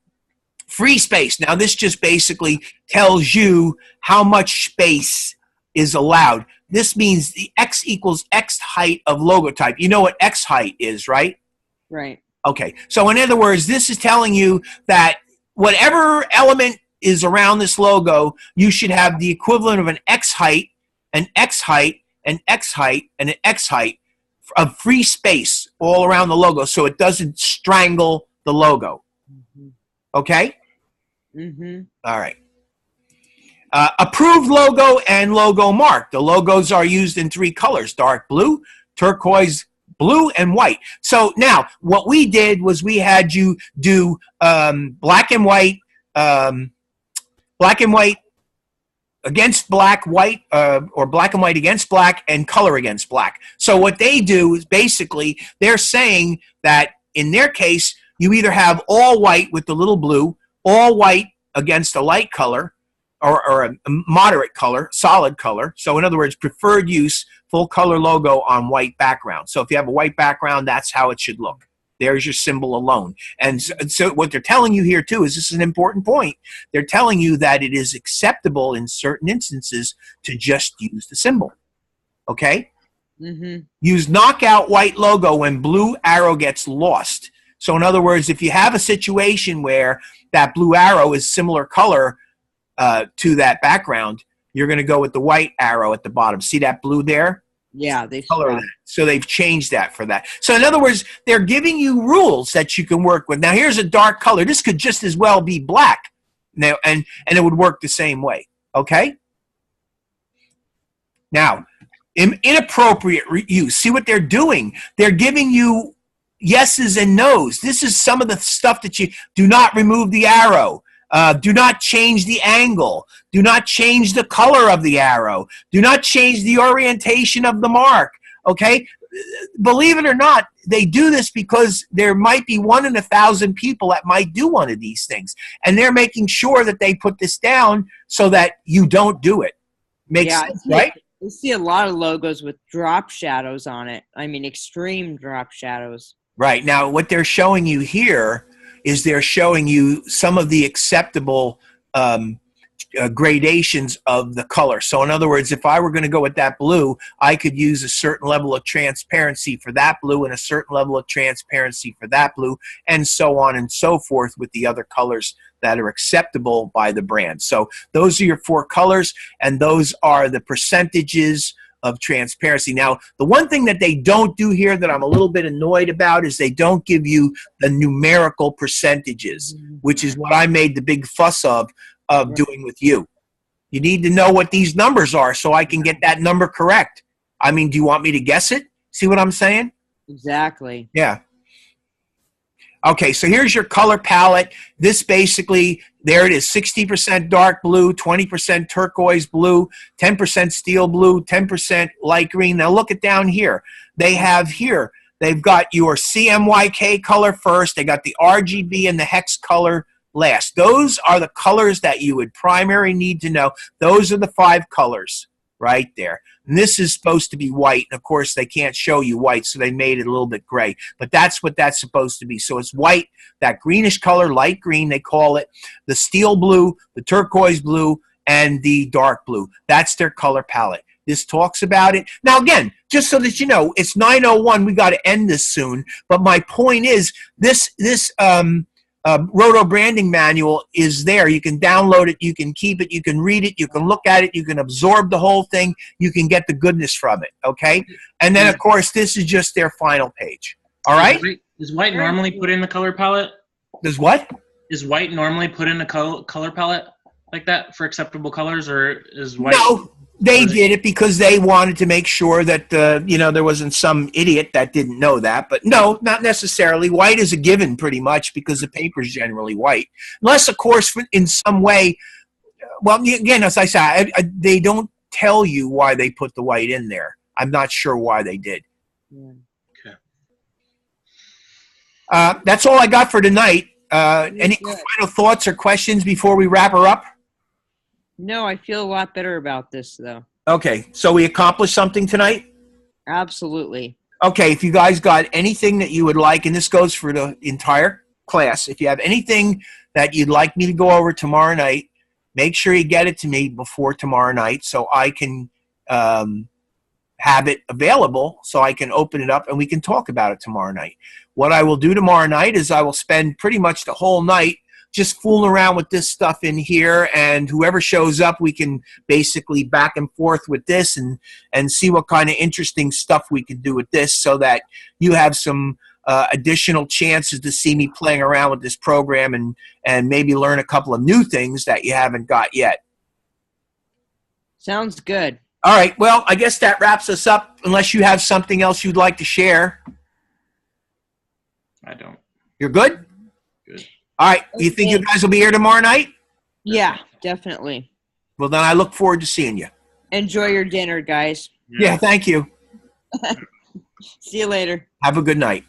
Free space. Now this just basically tells you how much space is allowed. This means the X equals X height of logo type. You know what X height is, right? Right. Okay. So in other words, this is telling you that whatever element is around this logo, you should have the equivalent of an X height, an X height, an X height, and an X height of free space all around the logo so it doesn't strangle the logo. Okay? Mm-hmm. All right. Approved logo and logo mark. The logos are used in 3 colors: dark blue, turquoise blue, and white. So now what we did was we had you do black and white against black, white, or black and white against black, and color against black. So what they do is basically they're saying that in their case, you either have all white with the little blue, all white against a light color, or a moderate color, solid color. So in other words, preferred use, full color logo on white background. So if you have a white background, that's how it should look. There's your symbol alone. And so what they're telling you here too is, this is an important point, they're telling you that it is acceptable in certain instances to just use the symbol. Okay? Mm-hmm. Use knockout white logo when blue arrow gets lost. So in other words, if you have a situation where that blue arrow is similar color to that background, you're going to go with the white arrow at the bottom. See that blue there? Yeah, they Color that. So they've changed that for that. So in other words, they're giving you rules that you can work with. Now here's a dark color. This could just as well be black. Now and it would work the same way. Okay? Now, inappropriate use. See what they're doing? They're giving you yeses and nos. This is some of the stuff that you do not remove the arrow. Do not change the angle. Do not change the color of the arrow. Do not change the orientation of the mark. Okay? Believe it or not, they do this because there might be 1 in 1,000 people that might do one of these things. And they're making sure that they put this down so that you don't do it. Makes sense, right? I see a lot of logos with drop shadows on it. I mean, extreme drop shadows. Right. Now, what they're showing you here is they're showing you some of the acceptable gradations of the color. So in other words, if I were going to go with that blue, I could use a certain level of transparency for that blue and a certain level of transparency for that blue, and so on and so forth with the other colors that are acceptable by the brand. So those are your 4 colors, and those are the percentages of transparency. Now, the one thing that they don't do here that I'm a little bit annoyed about is they don't give you the numerical percentages, which is what I made the big fuss of doing with you. You need to know what these numbers are so I can get that number correct. I mean, do you want me to guess it? See what I'm saying? Exactly. Yeah. Okay, so here's your color palette. This basically, there it is, 60% dark blue, 20% turquoise blue, 10% steel blue, 10% light green. Now look at down here. They have here, they've got your CMYK color first. They got the RGB and the hex color last. Those are the colors that you would primarily need to know. Those are the 5 colors right there. And this is supposed to be white. And of course, they can't show you white, so they made it a little bit gray. But that's what that's supposed to be. So it's white, that greenish color, light green, they call it, the steel blue, the turquoise blue, and the dark blue. That's their color palette. This talks about it. Now, again, just so that you know, it's 9:01. We got to end this soon. But my point is, this RODO branding manual is there. You can download it, you can keep it, you can read it, you can look at it, you can absorb the whole thing, you can get the goodness from it, okay? And then, of course, this is just their final page, all right? Is white normally put in the color palette? Does what? Is white normally put in the color palette like that for acceptable colors, or is white? No, they did it because they wanted to make sure that there wasn't some idiot that didn't know that. But no, not necessarily. White is a given pretty much because the paper is generally white, unless of course in some way. Well, again, as I said, they don't tell you why they put the white in there. I'm not sure why they did. Okay. That's all I got for tonight. Any final thoughts or questions before we wrap her up? No, I feel a lot better about this, though. Okay, so we accomplished something tonight? Absolutely. Okay, if you guys got anything that you would like, and this goes for the entire class, if you have anything that you'd like me to go over tomorrow night, make sure you get it to me before tomorrow night so I can have it available so I can open it up and we can talk about it tomorrow night. What I will do tomorrow night is I will spend pretty much the whole night just fooling around with this stuff in here, and whoever shows up, we can basically back and forth with this and see what kind of interesting stuff we can do with this so that you have some additional chances to see me playing around with this program and maybe learn a couple of new things that you haven't got yet. Sounds good. All right. Well, I guess that wraps us up. Unless you have something else you'd like to share. I don't. You're good? Good. All right. You think you guys will be here tomorrow night? Yeah, definitely. Well, then I look forward to seeing you. Enjoy your dinner, guys. Yeah, thank you. See you later. Have a good night.